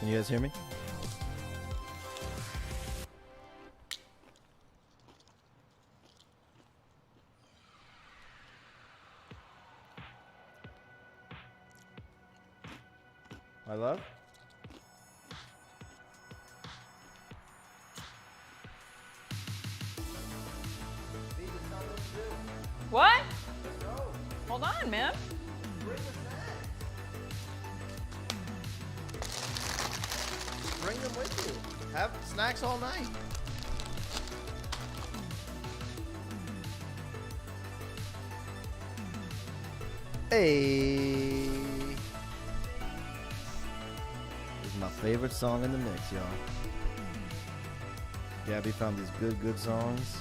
Can you guys hear me? My love? What? Hold on, man. Bring them with you. Have snacks all night. Hey. This is my favorite song in the mix, y'all. Gabby found these good songs.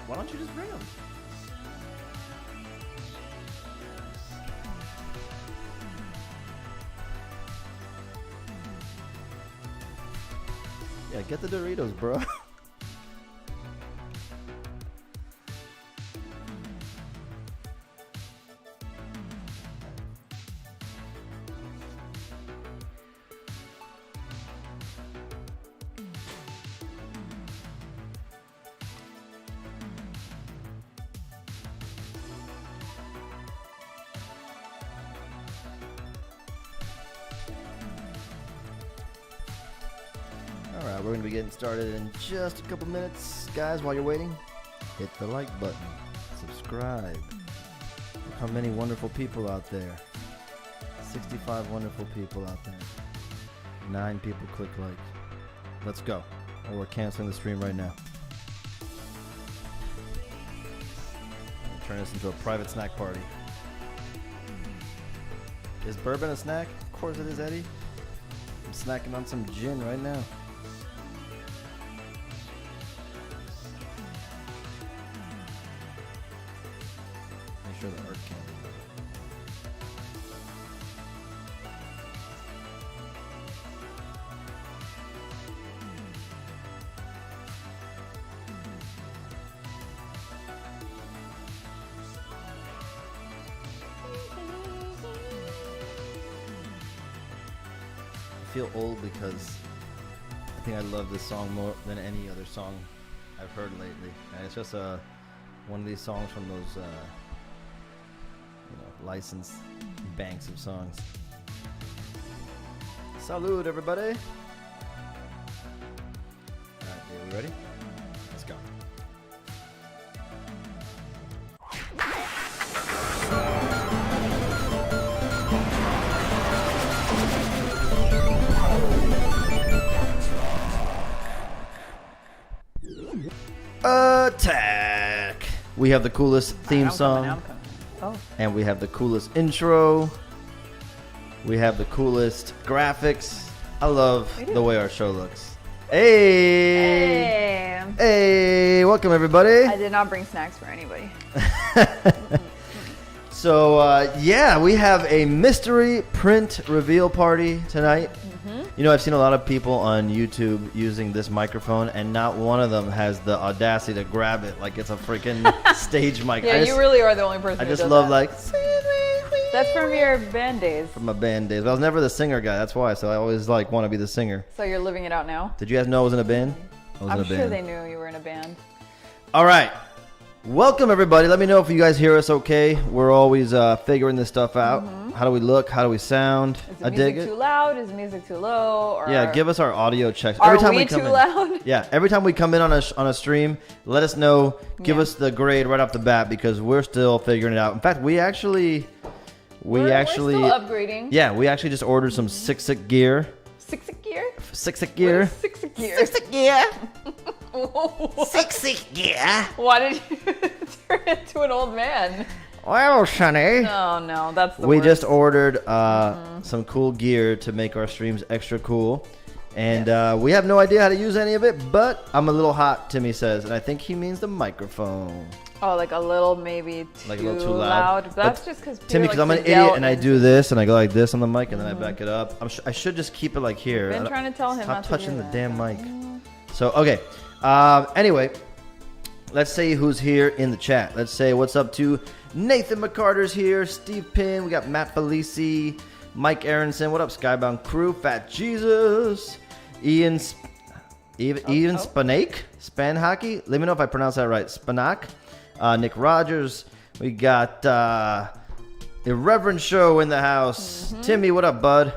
Why don't you just bring them? Yeah, get the Doritos, bro. Alright, we're going to be getting started in just a couple minutes. Guys, while you're waiting, hit the like button. Subscribe. Look how many wonderful people out there. 65 wonderful people out there. 9 people click like. Let's go. Or we're canceling the stream right now. I'll turn this into a private snack party. Is bourbon a snack? Of course it is, Eddie. I'm snacking on some gin right now. Make sure the art can. I feel old because I think I love this song more than any other song I've heard lately. And it's just one of these songs from those licensed banks of songs. Salud, everybody! Alright, are we ready? Let's go. Attack! We have the coolest theme song, and we have the coolest intro. We have the coolest graphics. I love the way our show looks. Hey! Hey! Welcome, everybody. I did not bring snacks for anybody. So, yeah, we have a mystery print reveal party tonight. You know, I've seen a lot of people on YouTube using this microphone, and not one of them has the audacity to grab it like it's a freaking stage mic. Yeah, you really are the only person I who just does love, that. like... That's from your band days. From my band days. But I was never the singer guy, that's why. So I always, like, want to be the singer. So you're living it out now? Did you guys know I was in a band? I was in a sure band. they knew you were in a band. All right. Welcome, everybody. Let me know if you guys hear us okay. We're always figuring this stuff out. How do we look? How do we sound? Is the music too loud? Is the music too low? Or yeah, give us our audio checks. Are we too loud? Yeah, every time we come in on a stream, let us know. Give us the grade right off the bat because we're still figuring it out. In fact, we're still upgrading. Yeah, we actually just ordered some Sixic gear. Sixic gear? Sixic gear. Sixic gear. Sixic gear. Sixic gear. Why did you turn into an old man? Well, Sonny. Oh, no, that's the We worst. just ordered some cool gear to make our streams extra cool. And we have no idea how to use any of it, but I'm a little hot, Timmy says. And I think he means the microphone. Oh, like a little maybe Like a little too loud. But that's just because Timmy, because I'm an idiot and I do this and I go like this on the mic and then I back it up. I should just keep it like here. I've been trying to tell him Stop not to touching do the that. damn mic. So, okay. Anyway, let's say who's here in the chat. Let's say what's up to Nathan McCarter's here, Steve Pinn, we got Matt Felici, Mike Aronson, what up, Skybound Crew? Fat Jesus. Ian Spanake? Span Hockey? Let me know if I pronounce that right. Spanak. Nick Rogers. We got Irreverent Show in the house. Timmy, what up, bud?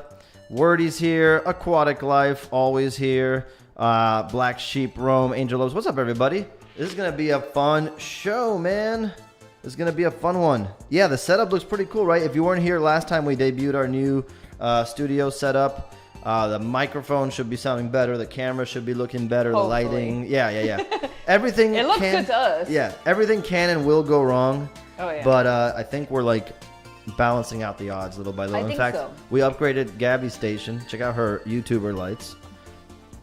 Wordy's here. Aquatic Life, always here. Black Sheep, Rome, Angel Loves. What's up, everybody? This is going to be a fun show, man. This is going to be a fun one. Yeah, the setup looks pretty cool, right? If you weren't here last time we debuted our new studio setup, the microphone should be sounding better. The camera should be looking better. Hopefully. The lighting. Yeah. Everything It looks good to us. Yeah, everything can and will go wrong. Oh, yeah. But I think we're like balancing out the odds little by little. I In think fact, so. we upgraded Gaby's station. Check out her YouTuber lights.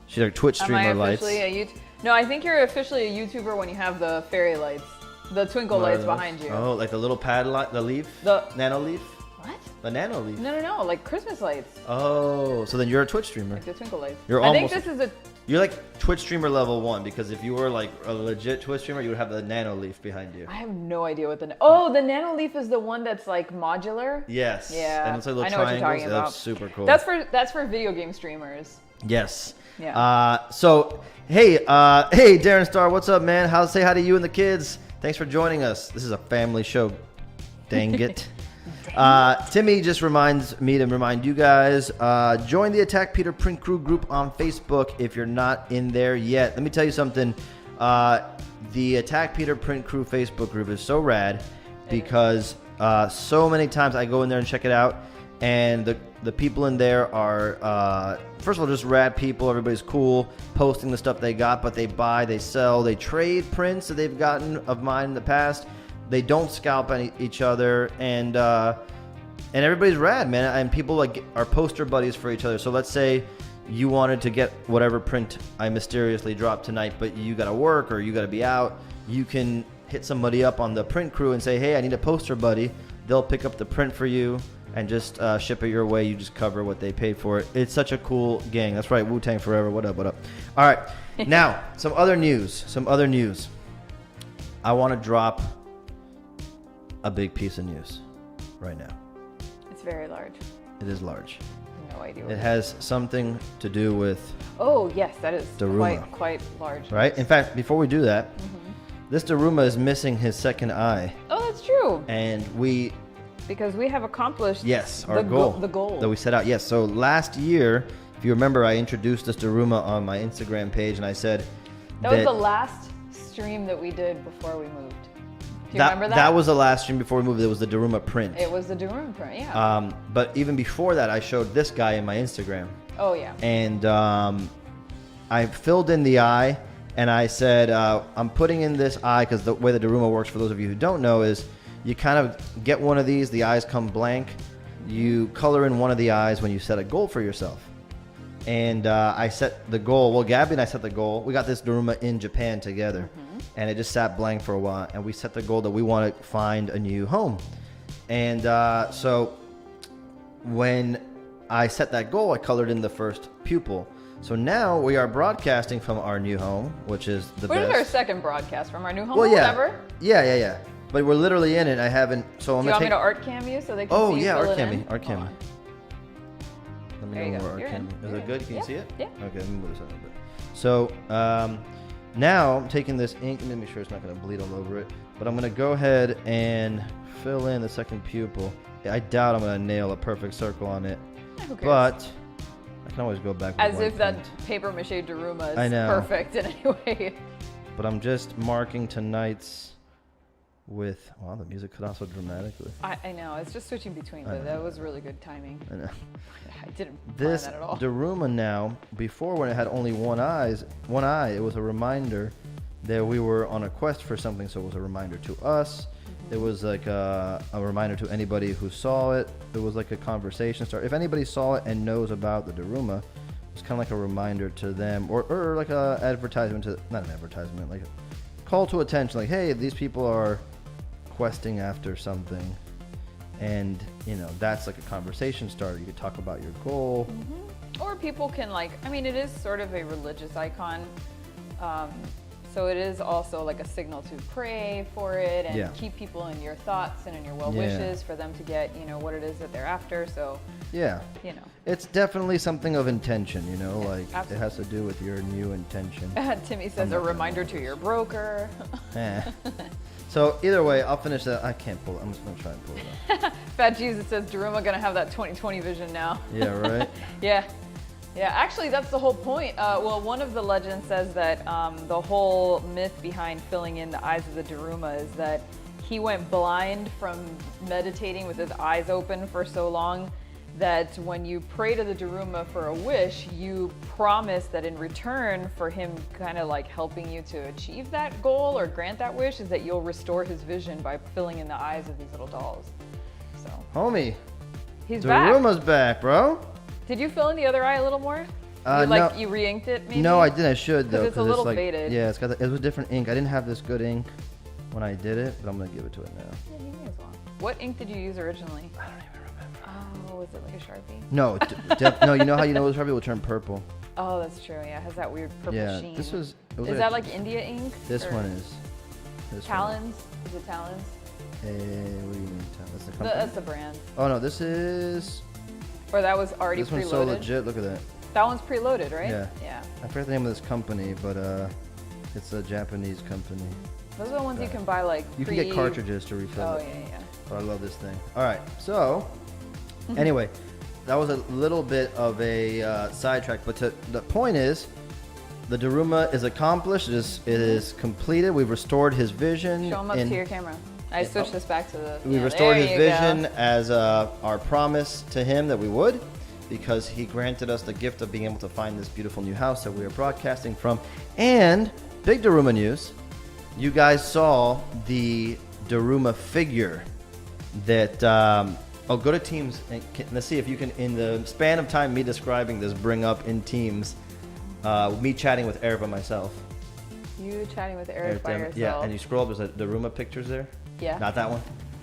She's our Twitch Am streamer I lights. officially No, I think you're officially a YouTuber when you have the fairy lights, the twinkle What are lights those? behind you. Oh, like the little pad light, the leaf? The- nano leaf? What? The nano leaf. No, like Christmas lights, Oh, so then you're a Twitch streamer. like the twinkle lights. You're I almost- think this is a. You're like Twitch streamer level 1, because if you were like a legit Twitch streamer, you would have the nano leaf behind you. I have no idea what the. Oh, the nano leaf is the one that's like modular. Yes. Yeah. And it's like little I know what you're triangles. talking It about. looks super cool. That's for video game streamers. Yes. Yeah. So, hey, Darren Star, what's up, man? Say hi to you and the kids. Thanks for joining us. This is a family show. Dang it. Timmy just reminds me to remind you guys, join the Attack Peter Print Crew group on Facebook if you're not in there yet. Let me tell you something. The Attack Peter Print Crew Facebook group is so rad because so many times I go in there and check it out, and the people in there are, first of all, just rad people. Everybody's cool, posting the stuff they got, but they buy, they sell, they trade prints that they've gotten of mine in the past. They don't scalp each other, and everybody's rad, man. And people like are poster buddies for each other. So let's say you wanted to get whatever print I mysteriously dropped tonight, but you got to work or you got to be out. You can hit somebody up on the print crew and say, "Hey, I need a poster buddy." They'll pick up the print for you and just ship it your way. You just cover what they paid for it. It's such a cool gang. That's right, Wu-Tang Forever. What up? What up? All right, now some other news. I want to drop a big piece of news right now. It's very large. It is large. No idea. It has something to do with, Oh yes, that is Daruma. quite large. right? In fact, before we do that, this Daruma is missing his second eye, Oh, that's true. and Because we have accomplished our goal the goal. that we set out. Yes, so last year, if you remember, I introduced this Daruma on my Instagram page, and I said that was the last stream that we did before we moved. Do you remember that? That was the last stream before we moved. It was the Daruma print. It was the Daruma print, yeah. But even before that, I showed this guy in my Instagram. Oh yeah. And I filled in the eye, and I said, I'm putting in this eye because the way the Daruma works, for those of you who don't know, is you kind of get one of these, the eyes come blank. You color in one of the eyes when you set a goal for yourself. And I set the goal. Well, Gaby and I set the goal. We got this Daruma in Japan together, and it just sat blank for a while. And we set the goal that we want to find a new home. And so when I set that goal, I colored in the first pupil. So now we are broadcasting from our new home, which is the Where's best. our second broadcast from our new home? Well, yeah, Ever? yeah. But we're literally in it. I haven't. So I'm Do you gonna want me take. to art cam you so they can Oh see you yeah, fill art it cam in? me. Art cam me. Hold on. Let me There you know go. where art You're cam. in. Is You're it good? in. Can you see it? Yeah. Okay, let me move this a little bit. So now I'm taking this ink. Let me make sure it's not going to bleed all over it. But I'm going to go ahead and fill in the second pupil. I doubt I'm going to nail a perfect circle on it, Who cares? but I can always go back. With As one if that print. paper mache Daruma is I know. perfect in any way. But I'm just marking tonight's with. Wow, the music cut off so dramatically. I know, it's just switching between, but that was really good timing. I know. I didn't plan This that at all. Daruma now, before when it had only one eye, it was a reminder that we were on a quest for something, so it was a reminder to us. It was like a reminder to anybody who saw it. It was like a conversation start. If anybody saw it and knows about the Daruma, it's kind of like a reminder to them, or like a advertisement to, not an advertisement, like a call to attention, like, hey, these people are questing after something. And, you know, that's like a conversation starter. You could talk about your goal. Or people can it is sort of a religious icon. So it is also like a signal to pray for it and Yeah. keep people in your thoughts and in your well Yeah. wishes for them to get, what it is that they're after. So, Yeah. It's definitely something of intention, like absolutely. it has to do with your new intention. Timmy says a reminder to your broker. Eh. So either way, I'll finish that. I can't pull it. I'm just going to try and pull it up. Fat Jesus says Daruma gonna have that 20/20 vision now. Yeah, right? Yeah. Yeah, actually, that's the whole point. Well, one of the legends says that the whole myth behind filling in the eyes of the Daruma is that he went blind from meditating with his eyes open for so long that when you pray to the Daruma for a wish, you promise that in return for him kind of like helping you to achieve that goal or grant that wish is that you'll restore his vision by filling in the eyes of these little dolls. So, Homie, he's back. Daruma's back, bro. Did you fill in the other eye a little more? No. You re-inked it maybe? No, I didn't. I should though. Because it's a little like, faded. Yeah, it was different ink. I didn't have this good ink when I did it, but I'm gonna give it to it now. Yeah, you may as well. What ink did you use originally? I don't even remember. Oh, was it like a Sharpie? No, no. You know how the Sharpie will turn purple? Oh, that's true. Yeah, it has that weird purple Yeah, sheen. this was. It was Is that like India ink? This or one is. This Talons? Is it Talons? One. What do you mean? That's the company. That's the brand. Oh no, this is. Or that was already This one's preloaded? so legit. Look at that. That one's preloaded, right? Yeah. Yeah. I forget the name of this company, but it's a Japanese company. Those are the ones you can buy like You can get cartridges to refill Oh, it. yeah. But I love this thing. All right, so anyway, that was a little bit of a sidetrack, but the point is, the Daruma is accomplished. It is completed. We've restored his vision. Show him up to your camera. I switched this back to the. We restored his vision as our promise to him that we would, because he granted us the gift of being able to find this beautiful new house that we are broadcasting from. And big Daruma news, you guys saw the Daruma figure that. Go to Teams and let's see if you can, in the span of time me describing this, bring up in Teams me chatting with Eric by myself. You chatting with Eric by yourself. Yeah, and you scroll up, there's a Daruma pictures there. Yeah. Not that one.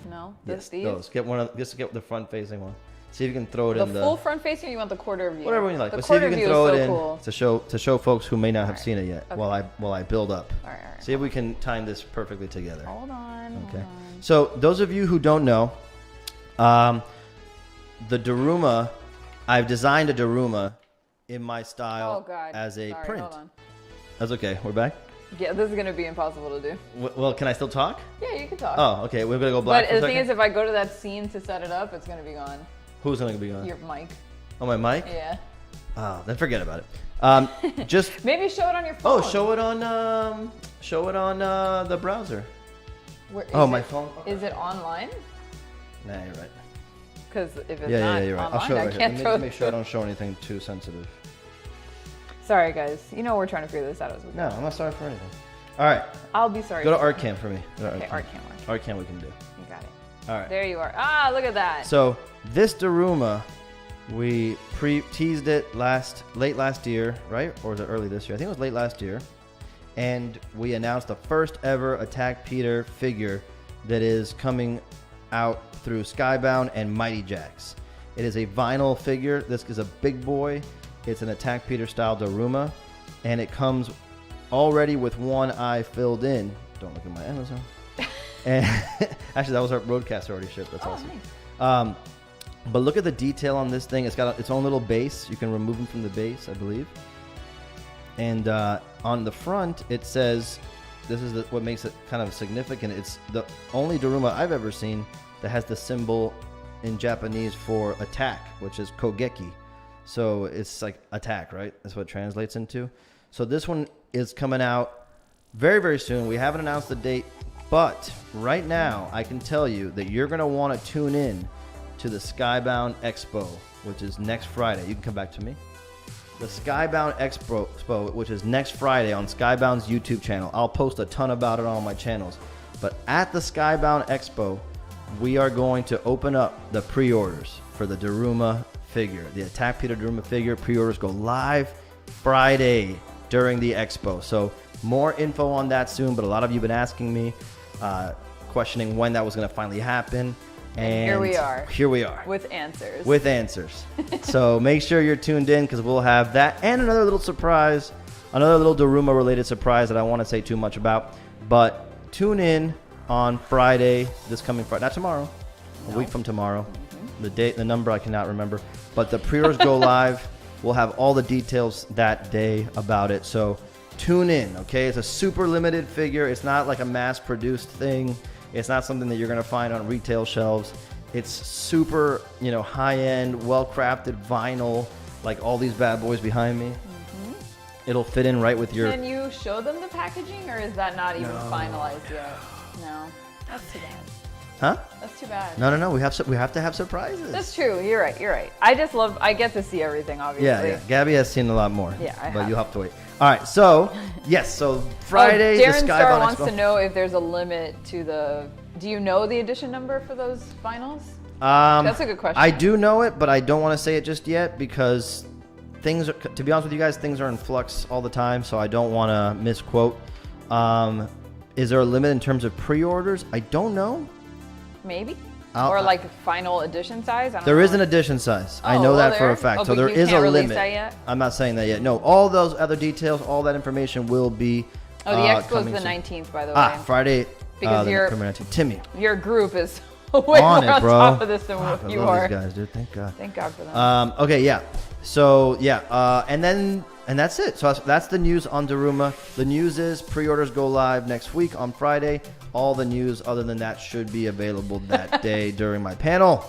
No. Yes, These? those. Get one of. Just get the front facing one. See if you can throw it The in the full front facing, or you want the quarter view? whatever you like. The But see if you quarter can view throw is it so in cool. to show folks who may not have Alright. seen it yet Okay. while I build up. All right. See if we can time this perfectly together. Hold on. Okay. So those of you who don't know, the Daruma, I've designed a Daruma in my style as a Sorry, print. Hold on. That's okay. We're back. Yeah, this is gonna be impossible to do. Well, can I still talk? Yeah, you can talk. Oh, okay. We're gonna go black. But for a the thing second? is, if I go to that scene to set it up, it's gonna be gone. Who's gonna be on? Your mic. Oh, my mic. Yeah. Oh, then forget about it. Just Maybe show it on your phone. show it on the browser. Where, is My it- phone. Is it online? Nah, you're right. Because if it's Yeah, not you're right. online, I'll show it I right here. can't Let me throw make sure I don't show anything too sensitive. Sorry, guys. You know we're trying to figure this out as we go. No, I'm not sorry for anything. All right, I'll be sorry. go to ArtCam for me. Okay, ArtCam. ArtCam we can do. You got it. All right. There you are. Ah, look at that. So this Daruma, we teased it late last year, right? Or was it early this year? I think it was late last year. And we announced the first ever Attack Peter figure that is coming out through Skybound and Mighty Jacks. It is a vinyl figure. This is a big boy. It's an Attack Peter style Daruma, and it comes already with one eye filled in. Don't look at my Amazon. And actually, that was our broadcast already shipped. That's awesome. Nice. But look at the detail on this thing. It's got its own little base. You can remove them from the base, I believe. And on the front, it says, this is what makes it kind of significant. It's the only Daruma I've ever seen that has the symbol in Japanese for attack, which is kogeki. So it's like attack, right? That's what it translates into. So this one is coming out very, very soon. We haven't announced the date, but right now I can tell you that you're going to want to tune in to the Skybound Expo, which is next Friday. You can come back to me. The Skybound Expo, which is next Friday on Skybound's YouTube channel. I'll post a ton about it on my channels. But at the Skybound Expo, we are going to open up the pre-orders for the Daruma figure. The Attack Peter Daruma figure pre-orders go live Friday during the expo. So more info on that soon, but a lot of you have been asking me, questioning when that was going to finally happen. And here we are. Here we are. With answers. With answers. So make sure you're tuned in, because we'll have that and another little surprise another little Daruma related surprise that I won't say too much about. But tune in on Friday, this coming Friday, not tomorrow, a week from tomorrow. The date, the number I cannot remember, but the pre-orders go live. We'll have all the details that day about it. So tune in, okay? It's a super limited figure. It's not like a mass-produced thing. It's not something that you're gonna find on retail shelves. It's super, high-end, well-crafted vinyl, like all these bad boys behind me. It'll fit in right with your... Can you show them the packaging, or is that not even finalized yet? No, that's too bad. Huh? That's too bad. No. We have to have surprises. That's true. You're right. I get to see everything, obviously. Yeah. Gabby has seen a lot more. Yeah, but you'll have to wait. All right. So yes. So Friday, the Darren Star Skybound wants Expo. to know if there's a limit to the. Do you know the edition number for those vinyls? That's a good question. I do know it, but I don't want to say it just yet because things are. To be honest with you guys, things are in flux all the time, so I don't want to misquote. Is there a limit in terms of pre-orders? I don't know. Maybe. Or like final edition size? There is an edition size. I know that for a fact. So there is a limit. That yet? I'm not saying that yet. No, all those other details, all that information will be. Oh, the expo is the 19th, by the way. Friday. Because Timmy. Your group is way on more it, on bro. top of this than what you are. These guys, dude. Thank God. Thank God for them. Okay, yeah. So yeah, and that's it. So that's the news on Daruma. The news is pre-orders go live next week on Friday. All the news other than that should be available that day during my panel.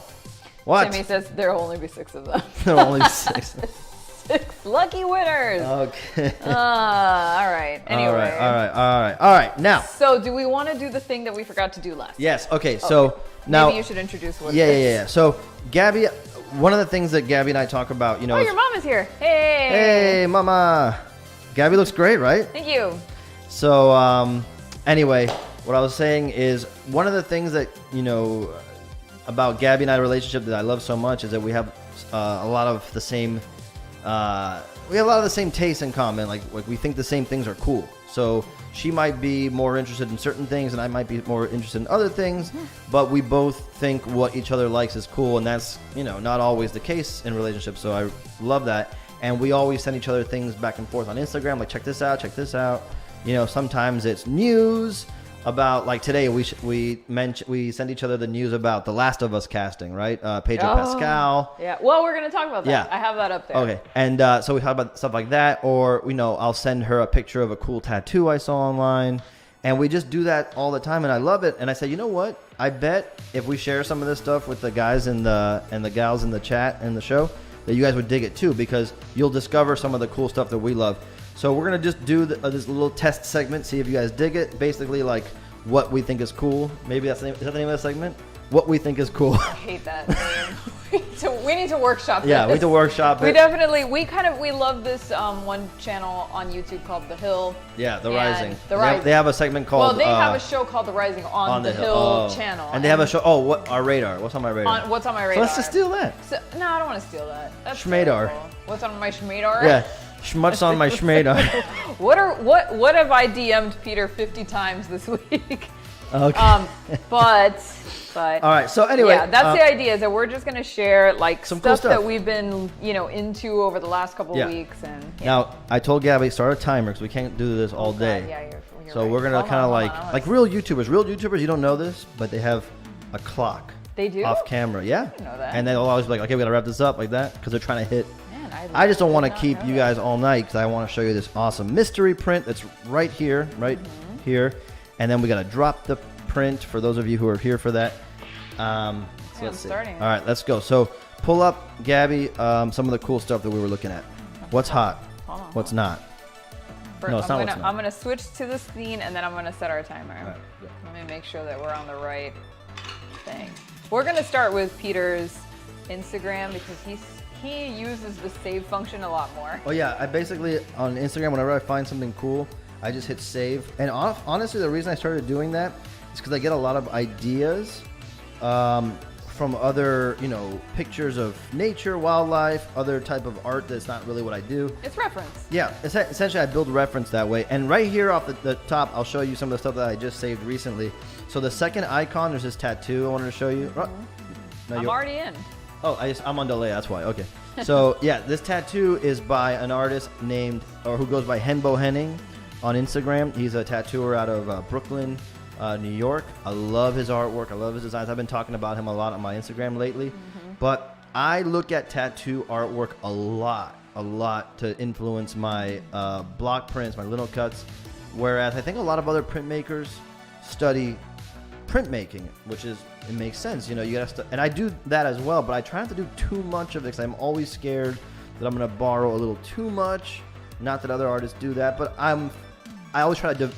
What? Timmy says there'll only be 6 of them. There'll only be 6. 6 lucky winners. Okay. All right. Anyway. All right. Now. So do we want to do the thing that we forgot to do last? Yes. Okay. So now. Maybe you should introduce what. Yeah. So Gabby, one of the things that Gabby and I talk about, Oh, your mom is here. Hey. Hey, mama. Gabby looks great, right? Thank you. So anyway, what I was saying is one of the things that about Gabby and I's relationship that I love so much is that we have a lot of the same. We have a lot of the same tastes in common. Like we think the same things are cool. So she might be more interested in certain things, and I might be more interested in other things. But we both think what each other likes is cool, and that's not always the case in relationships. So I love that, and we always send each other things back and forth on Instagram. Like check this out, check this out. Sometimes it's news. About like today, we send each other the news about The Last of Us casting, right? Pedro Pascal. Yeah. Well, we're gonna talk about that. Yeah. I have that up there. Okay. And so we talk about stuff like that, or I'll send her a picture of a cool tattoo I saw online, and we just do that all the time, and I love it. And I say, you know what? I bet if we share some of this stuff with the guys and the gals in the chat and the show, that you guys would dig it too, because you'll discover some of the cool stuff that we love. So we're going to just do this little test segment, see if you guys dig it. Basically, like, what we think is cool. Maybe is that the name of the segment? What we think is cool. I hate that name. we need to workshop Yeah, this. we need to workshop it. We love this one channel on YouTube called The Hill. Yeah, The And Rising. The Rising. They have a segment called... Well, they have a show called The Rising on the Hill channel. And they have a show... what our radar. What's on my radar? What's on my radar? So let's just steal that. No, I don't want to steal that. That's Schmadar. terrible. What's on my Schmadar? Yeah. Schmutz on my schmadar. What have I DM'd Peter 50 times this week? Okay. But all right. So anyway, yeah, that's the idea. Is that we're just gonna share like some stuff, cool stuff that we've been into over the last couple of weeks. And now I told Gabby start a timer because we can't do this all day. Yeah, you're so right. we're gonna kind of like real YouTubers. Real YouTubers, you don't know this, but they have a clock. They do? Off camera, yeah. I didn't know that. And they'll always be like, okay, we gotta wrap this up like that because they're trying to hit. Man, I just don't want to keep you guys all night because I want to show you this awesome mystery print that's right here, here, and then we gotta drop the print for those of you who are here for that. So let's see. Starting. All right, let's go. So pull up, Gabby, some of the cool stuff that we were looking at. What's hot? What's not? No, it's not what's not. I'm gonna switch to the scene and then I'm gonna set our timer. All right, yeah. Let me make sure that we're on the right thing. We're gonna start with Peter's Instagram because he uses the save function a lot more. Oh yeah, I basically on Instagram whenever I find something cool, I just hit save. And honestly, the reason I started doing that is because I get a lot of ideas from other, pictures of nature, wildlife, other type of art that's not really what I do. It's reference. Yeah, essentially I build reference that way. And right here off the top, I'll show you some of the stuff that I just saved recently. So the second icon, there's this tattoo I wanted to show you. Mm-hmm. I'm already in. Oh, I'm on delay. That's why. Okay. So yeah, this tattoo is by an artist who goes by Henbo Henning on Instagram. He's a tattooer out of Brooklyn, New York. I love his artwork. I love his designs. I've been talking about him a lot on my Instagram lately. Mm-hmm. But I look at tattoo artwork a lot to influence my block prints, my lino cuts. Whereas I think a lot of other printmakers study printmaking, which is, it makes sense. You know, you gotta and I do that as well, but I try not to do too much of it because I'm always scared that I'm gonna borrow a little too much. Not that other artists do that, but I always try to,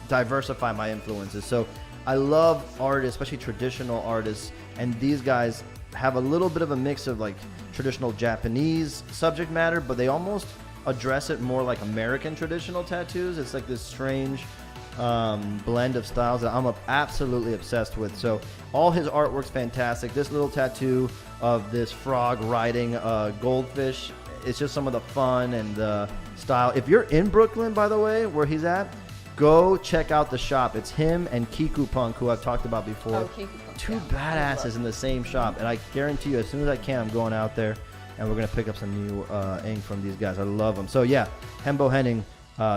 diversify my influences. So I love artists, especially traditional artists, and these guys have a little bit of a mix of like traditional Japanese subject matter, but they almost address it more like American traditional tattoos. It's like this strange blend of styles that I'm absolutely obsessed with. So all his artwork's fantastic. This little tattoo of this frog riding a goldfish, it's just some of the fun and the style. If you're in Brooklyn, by the way, where he's at, go check out the shop. It's him and Kiku Punk, who I've talked about before. Oh, Kiku Punk. Two badasses in the same shop. And I guarantee you, as soon as I can, I'm going out there and we're going to pick up some new ink from these guys. I love them. So yeah, Henbo Henning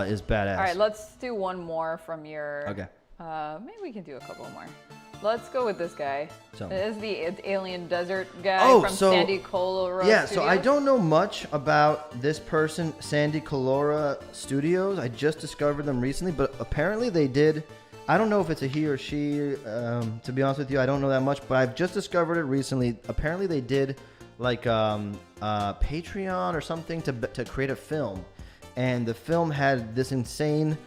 is badass. All right, let's do one more from your... Okay. Maybe we can do a couple more. Let's go with this guy. So. This is the Alien Desert guy from Sandy Colora Yeah, Studios. so I don't know much about this person, Sandy Colora Studios. I just discovered them recently, but apparently they did... I don't know if it's a he or she, to be honest with you. I don't know that much, but I've just discovered it recently. Apparently they did like Patreon or something to create a film. And the film had this insane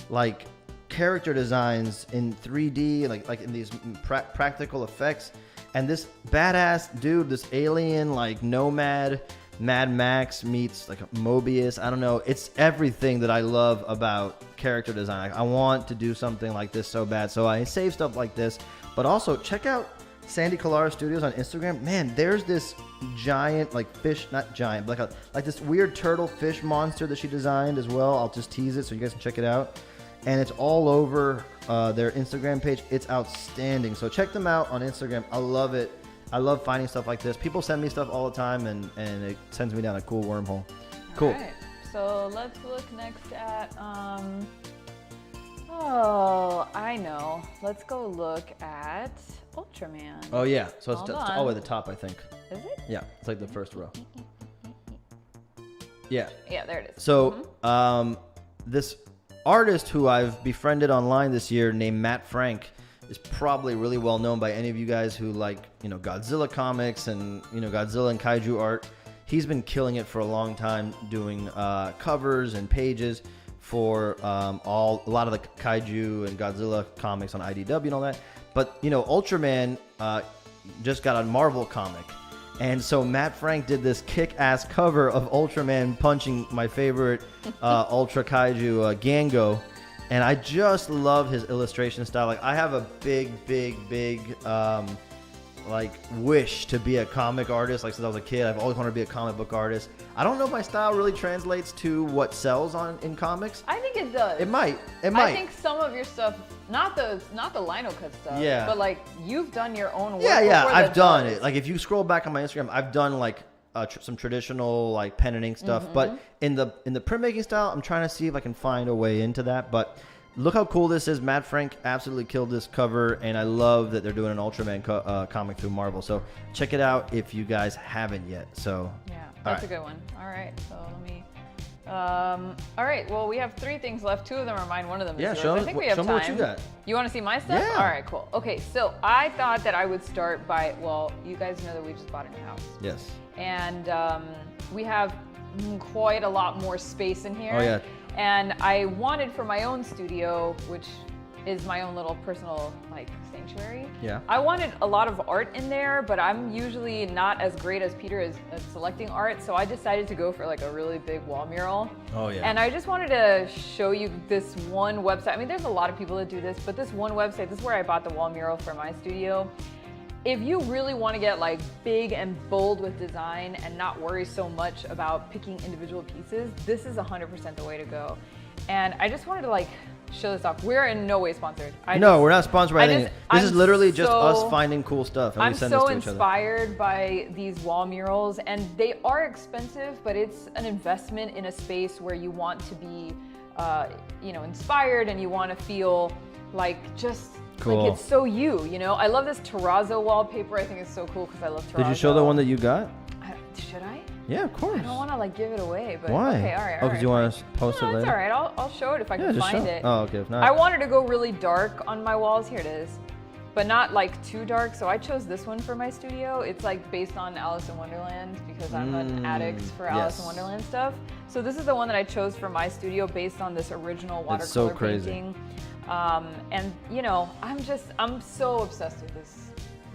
like character designs in 3D, like in these practical effects. And this badass dude, this alien like nomad, Mad Max meets like a Mobius. I don't know. It's everything that I love about character design. I want to do something like this so bad. So I save stuff like this. But also check out Sandy Collara Studios on Instagram. Man, there's this giant like fish, not giant, but like this weird turtle fish monster that she designed as well. I'll just tease it so you guys can check it out. And it's all over their Instagram page. It's outstanding. So check them out on Instagram. I love it. I love finding stuff like this. People send me stuff all the time, and it sends me down a cool wormhole. Cool. All right. So let's look next at, oh, I know. Let's go look at Ultraman. Oh, yeah. So it's Hold all on. the way at the top, I think. Is it? Yeah. It's like the first row. Yeah. Yeah, there it is. So this artist who I've befriended online this year named Matt Frank is probably really well known by any of you guys who like, Godzilla comics and, Godzilla and kaiju art. He's been killing it for a long time doing covers and pages for a lot of the kaiju and Godzilla comics on IDW and all that. But, Ultraman just got a Marvel comic. And so Matt Frank did this kick-ass cover of Ultraman punching my favorite Ultra Kaiju, Gango. And I just love his illustration style. Like, I have a big wish to be a comic artist. Like, since I was a kid, I've always wanted to be a comic book artist. I don't know if my style really translates to what sells in comics. I think it does. It might. I think some of your stuff, not the lino cut stuff, yeah, but like you've done your own work. Yeah, I've done it. Like, if you scroll back on my Instagram, I've done like some traditional like pen and ink stuff. But in the printmaking style, I'm trying to see if I can find a way into that. But look how cool this is. Matt Frank absolutely killed this cover, and I love that they're doing an Ultraman comic through Marvel. So check it out if you guys haven't yet. So yeah, that's a good one. All right, so let me. All right, well, we have 3 things left. 2 of them are mine. One of them is yours. show I think we have me time. What you got. You want to see my stuff? Yeah. All right, cool. Okay, so I thought that I would start by, well, you guys know that we just bought a new house. Yes. And we have quite a lot more space in here. Oh, yeah. And I wanted for my own studio, which is my own little personal like sanctuary. Yeah. I wanted a lot of art in there, but I'm usually not as great as Peter at selecting art, so I decided to go for like a really big wall mural. Oh yeah. And I just wanted to show you this one website. I mean, there's a lot of people that do this, but this one website, this is where I bought the wall mural for my studio. If you really want to get like big and bold with design and not worry so much about picking individual pieces, this is 100% the way to go. And I just wanted to like show this off. We're in no way sponsored. We're not sponsored by anything. This is literally just us so- finding cool stuff, and I'm we send this so to each other. inspired by these wall murals, and they are expensive, but it's an investment in a space where you want to be, inspired, and you want to feel like just Cool. like it's so you. I love this terrazzo wallpaper. I think it's so cool because I love terrazzo. Did you show the one that you got? Should I? Yeah, of course. I don't want to give it away, but Why? okay, all right. Oh, because you want to post it later? It's all right. I'll show it if I can just find show it. Oh, okay. If not, I wanted to go really dark on my walls. Here it is. But not too dark, so I chose this one for my studio. It's based on Alice in Wonderland because I'm an addict for Alice in Wonderland stuff. So this is the one that I chose for my studio based on this original watercolor painting. And I'm so obsessed with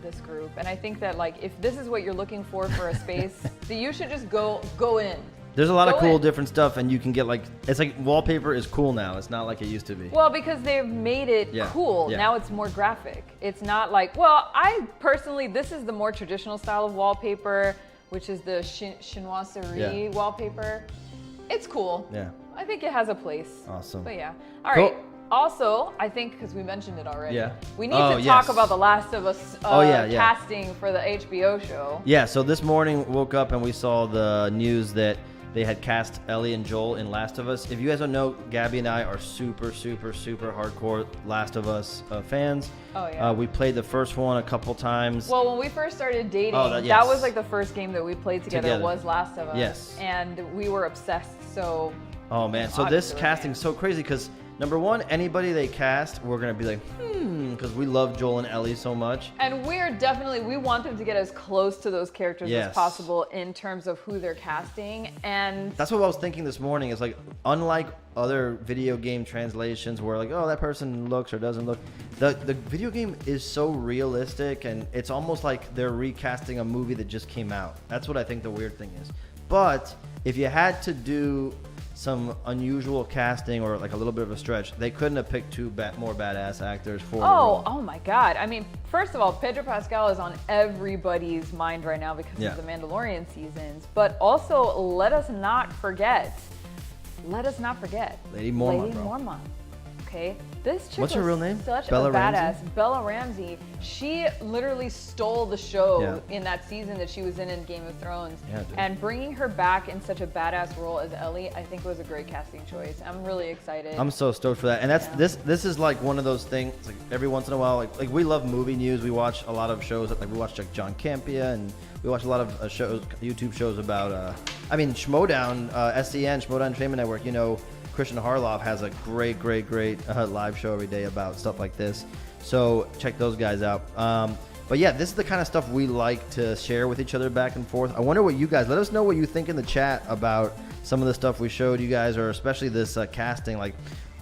this group, and I think that if this is what you're looking for a space, then you should just go in. There's a lot of cool different stuff, and you can get it's like wallpaper is cool now. It's not like it used to be. Well, because they've made it cool. Yeah. Now it's more graphic. It's not I personally, this is the more traditional style of wallpaper, which is the chinoiserie wallpaper. It's cool. Yeah. I think it has a place. Awesome. But yeah. All right. Also, I think because we mentioned it already, we need to talk about The Last of Us casting for the HBO show. Yeah, so this morning woke up and we saw the news that they had cast Ellie and Joel in Last of Us. If you guys don't know, Gabby and I are super, super, super hardcore Last of Us fans. Oh, yeah. We played the first one a couple times. Well, when we first started dating, that was the first game that we played together was Last of Us. Yes. And we were obsessed, so... Oh, man. So this casting's so crazy because... Number one, anybody they cast, we're going to be like, because we love Joel and Ellie so much. And we want them to get as close to those characters as possible in terms of who they're casting. And that's what I was thinking this morning. Is unlike other video game translations where that person looks or doesn't look, the video game is so realistic, and it's almost like they're recasting a movie that just came out. That's what I think the weird thing is. But if you had to do some unusual casting or a little bit of a stretch, they couldn't have picked two more badass actors for the role. Oh my God. I mean, first of all, Pedro Pascal is on everybody's mind right now because of the Mandalorian seasons. But also, let us not forget Lady Mormont. Okay, this chick What's her real name? Such Bella a badass. Ramsey? Bella Ramsey. She literally stole the show in that season that she was in Game of Thrones. Yeah, dude. And bringing her back in such a badass role as Ellie, I think was a great casting choice. I'm really excited. I'm so stoked for that. And that's this is one of those things. Every once in a while, we love movie news. We watch a lot of shows. We watch John Campea, and we watch a lot of shows, YouTube shows about. Schmodown, SCN, Schmodown Entertainment Network. Christian Harloff has a great live show every day about stuff like this. So check those guys out. But yeah, this is the kind of stuff we like to share with each other back and forth. I wonder what you guys, let us know what you think in the chat about some of the stuff we showed you guys, or especially this casting.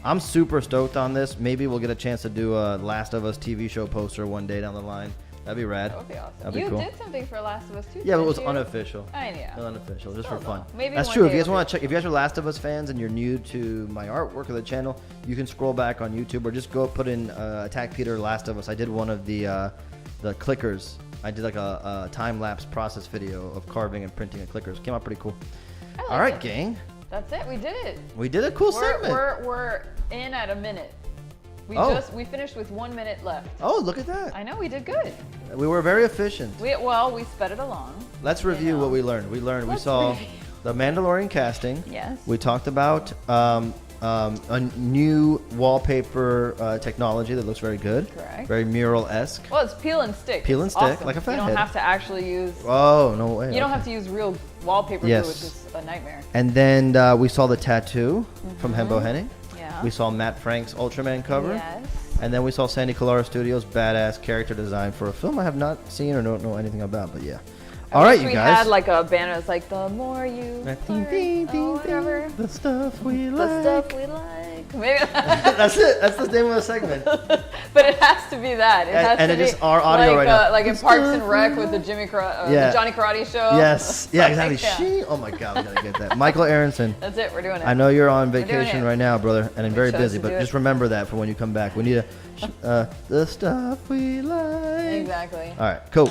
I'm super stoked on this. Maybe we'll get a chance to do a Last of Us TV show poster one day down the line. That'd be rad. That would be awesome. That'd be you cool. did something for Last of Us too. Yeah, but it was unofficial. I know. Unofficial, just for fun. Maybe that's one true. If day you guys it'll want to check, if you guys are Last of Us fans and you're new to my artwork or the channel, you can scroll back on YouTube or just go put in Attack Peter Last of Us. I did one of the clickers. I did a time lapse process video of carving and printing the clickers. Came out pretty cool. All right, gang. That's it. We did it. We did a cool segment. We're in at a minute. We finished with 1 minute left. Oh, look at that. I know, we did good. We were very efficient. We sped it along. Let's review what we learned. We saw the Mandalorian casting. Yes. We talked about a new wallpaper technology that looks very good. Correct. Very mural-esque. Well, it's peel and stick. Peel and it's stick, awesome. like a fathead. You don't have to actually use... Oh, no way. You don't have to use real wallpaper glue, which is a nightmare. And then we saw the tattoo from Hembo Henning. Yeah. We saw Matt Frank's Ultraman cover. Yes. And then we saw Sandy Collara Studios' badass character design for a film I have not seen or don't know anything about, but yeah. All right, you guys. We had a banner that's the more you learn, whatever. The stuff we like. The stuff we like. Maybe that's it. That's the name of the segment. But it has to be that. It has to it be is our audio right now. Like in Parks and Rec with the the Johnny Karate Show. Yes. Yeah, exactly. Oh my God, we gotta get that. Michael Aronson. That's it. We're doing it. I know you're on vacation right now, brother, and I'm very busy, but do just remember that for when you come back. We need the stuff we like. Exactly. All right. Cool.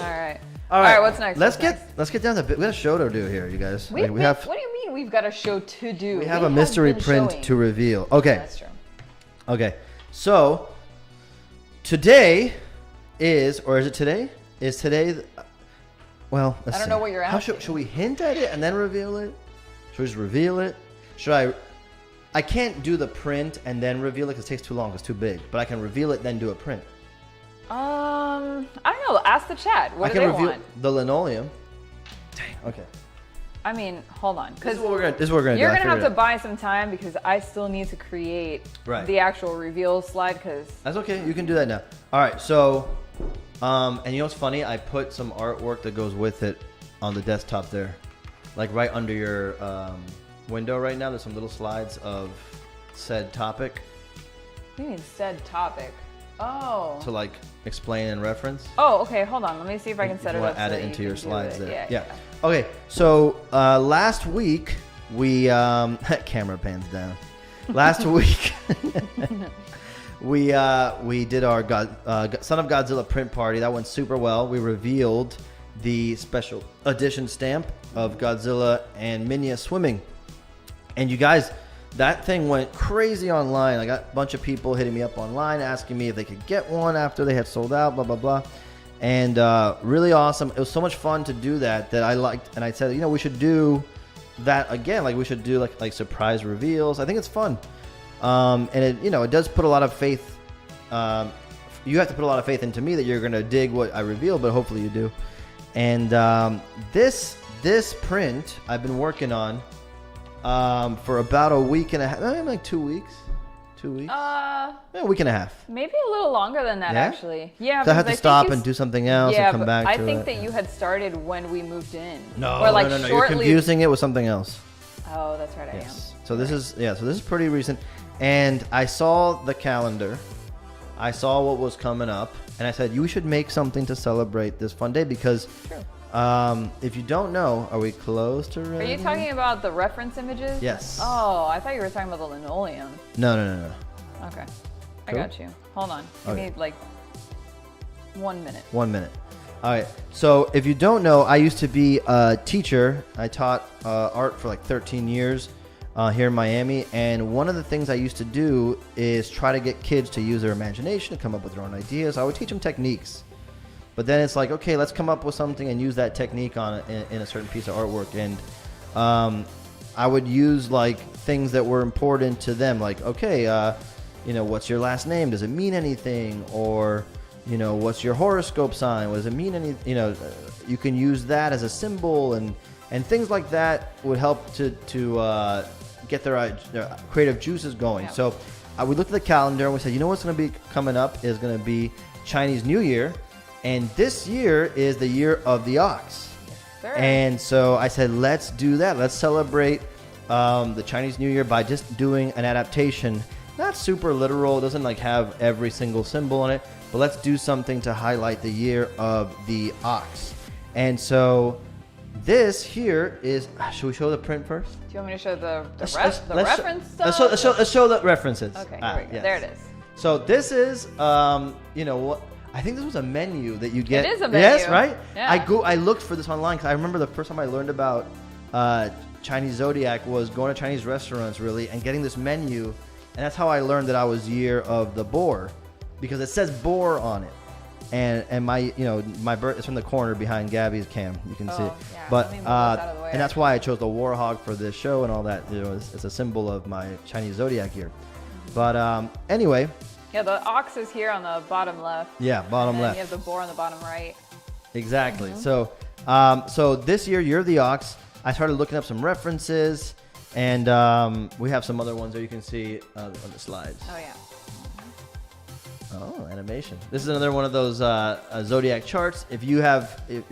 All right, what's next? Let's get down to we got a show to do here, you guys. We have. What do you mean we've got a show to do? We have a mystery print to reveal. Okay. That's true. Okay, so today is it today? Is today? Well, let's I don't see. know what you're How asking. should we hint at it and then reveal it? Should we just reveal it? Should I? I can't do the print and then reveal it because it takes too long. It's too big. But I can reveal it then do a print. I don't know. Ask the chat. What I do can they reveal want? the linoleum. Dang. Okay. I mean, hold on, This because is what we're gonna do. you're I gonna have figured to it buy some time because I still need to create Right. the actual reveal slide. Because That's okay. You can do that now. All right. So, and you know what's funny? I put some artwork that goes with it on the desktop there, like right under your window right now. There's some little slides of said topic what do you mean said topic? Oh. to like explain and reference. Oh, okay. Hold on. Let me see if I can set you it wanna up. add so it that into you your can do slides it. there. Yeah. Okay. So last week we camera pans down. Last week we did our Son of Godzilla print party. That went super well. We revealed the special edition stamp of Godzilla and Minya swimming. And you guys, that thing went crazy online. I got a bunch of people hitting me up online asking me if they could get one after they had sold out, blah, blah, blah. And really awesome. It was so much fun to do that I liked. And I said, we should do that again. Like we should do like surprise reveals. I think it's fun. And it does put a lot of faith. You have to put a lot of faith into me that you're going to dig what I reveal, but hopefully you do. And this print I've been working on for about a week and a half, like 2 weeks. 2 weeks? A week and a half. Maybe a little longer than that, Yeah? actually. Yeah. So I had to think stop and do something else and come but back to it. I think that you had started when we moved in. No, or like no. Shortly... You're confusing it with something else. Oh, that's right. Yes. So this is pretty recent. And I saw the calendar. I saw what was coming up. And I said, you should make something to celebrate this fun day because True. If you don't know, are we close to ready? Are you talking about the reference images? Yes. Oh, I thought you were talking about the linoleum. No. Okay. I Cool. got you. Hold on. Give Okay. me like 1 minute. 1 minute. All right. So if you don't know, I used to be a teacher. I taught art for like 13 years here in Miami. And one of the things I used to do is try to get kids to use their imagination, to come up with their own ideas. I would teach them techniques. But then it's like, okay, let's come up with something and use that technique in a certain piece of artwork. And I would use like things that were important to them. Like, okay, what's your last name? Does it mean anything? Or, what's your horoscope sign? What does it mean? You can use that as a symbol and things like that would help to get their creative juices going. Yeah. So we looked at the calendar and we said, what's going to be coming up is going to be Chinese New Year. And this year is the year of the ox. Sure. And so I said, let's do that. Let's celebrate the Chinese New Year by just doing an adaptation. Not super literal. It doesn't like have every single symbol on it. But let's do something to highlight the year of the ox. And so this here is... Should we show the print first? Do you want me to show the Let's reference stuff? Let's show the references. Okay, here we go. Yes. There it is. So this is, what... I think this was a menu that you get. It is a menu. Yes, right? Yeah. I looked for this online because I remember the first time I learned about Chinese Zodiac was going to Chinese restaurants, really, and getting this menu. And that's how I learned that I was year of the boar, because it says boar on it. And my bird is from the corner behind Gaby's cam. You can see it. Yeah. But Let me move this out of the way. and that's why I chose the warhog for this show and all that. It's a symbol of my Chinese Zodiac year. But anyway. Yeah, the ox is here on the bottom left. Yeah, bottom and then left. You have the boar on the bottom right. Exactly. Mm-hmm. So this year, Year of the Ox, I started looking up some references, and we have some other ones that you can see on the slides. Oh, yeah. Oh, animation. This is another one of those zodiac charts. If you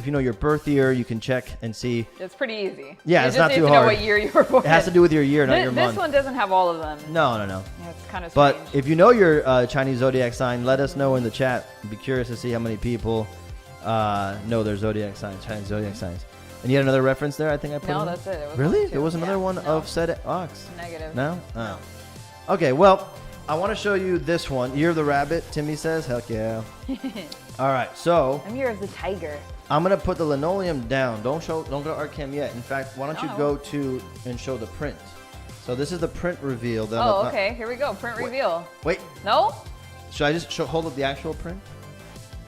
know your birth year, you can check and see. It's pretty easy. Yeah, you it's just not need too to hard. know what year you were born. It has to do with your year, not your month. This one doesn't have all of them. No. Yeah, it's kind of strange. But if you know your Chinese zodiac sign, let us know in the chat. I'd be curious to see how many people know their zodiac signs, Chinese zodiac signs. And you had another reference there, I think I put No, in? that's it. It was Really? only two. There was another Yeah. one No. of said ox? Negative. No? Oh. Okay, well, I want to show you this one. Year of the Rabbit, Timmy says. Heck yeah. All right, so I'm year of the tiger. I'm going to put the linoleum down. Don't go to art cam yet. In fact, why don't you No. go to and show the print? So this is the print reveal. That Oh, okay. Here we go. Print reveal. Wait. No? Should I just hold up the actual print?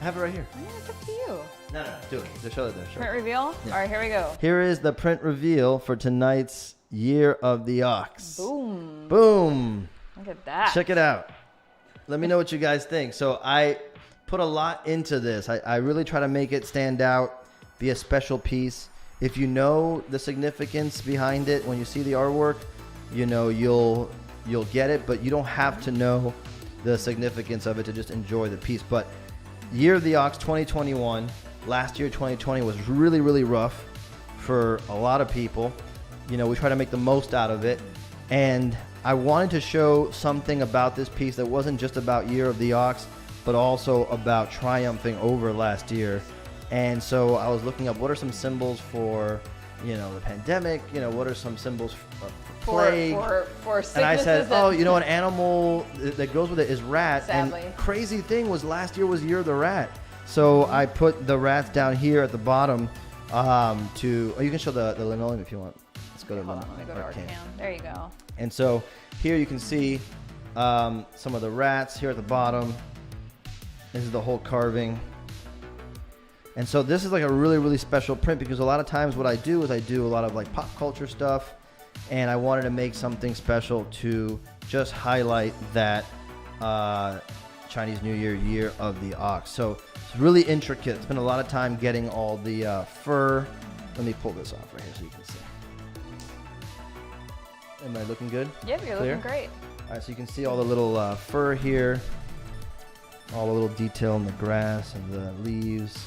I have it right here. Yeah, it's up to you. No. Do it. Just show it there. Print reveal? Yeah. All right, here we go. Here is the print reveal for tonight's Year of the Ox. Boom. Boom. Look at that. Check it out. Let me know what you guys think. So I put a lot into this. I really try to make it stand out, be a special piece. If you know the significance behind it, when you see the artwork, you know you'll get it, but you don't have to know the significance of it to just enjoy the piece. But Year of the Ox 2021, last year 2020 was really, really rough for a lot of people. You know, we try to make the most out of it. And I wanted to show something about this piece that wasn't just about Year of the Ox, but also about triumphing over last year. And so I was looking up what are some symbols for, you know, the pandemic, you know, what are some symbols for plague. For sicknesses. And I said, oh, you know, an animal that goes with it is rat. Sadly. And crazy thing was last year was Year of the Rat. So I put the rats down here at the bottom you can show the linoleum if you want. Let's go to Hold on, let me go to our cam. There you go. And so here you can see some of the rats here at the bottom. This is the whole carving. And so this is like a really, really special print because a lot of times what I do is I do a lot of like pop culture stuff, and I wanted to make something special to just highlight that Chinese New Year, Year of the Ox. So it's really intricate. Spent a lot of time getting all the fur. Let me pull this off right here so you can see. Am I looking good? Yep, you're Clear? looking great. All right, so you can see all the little fur here, all the little detail in the grass and the leaves.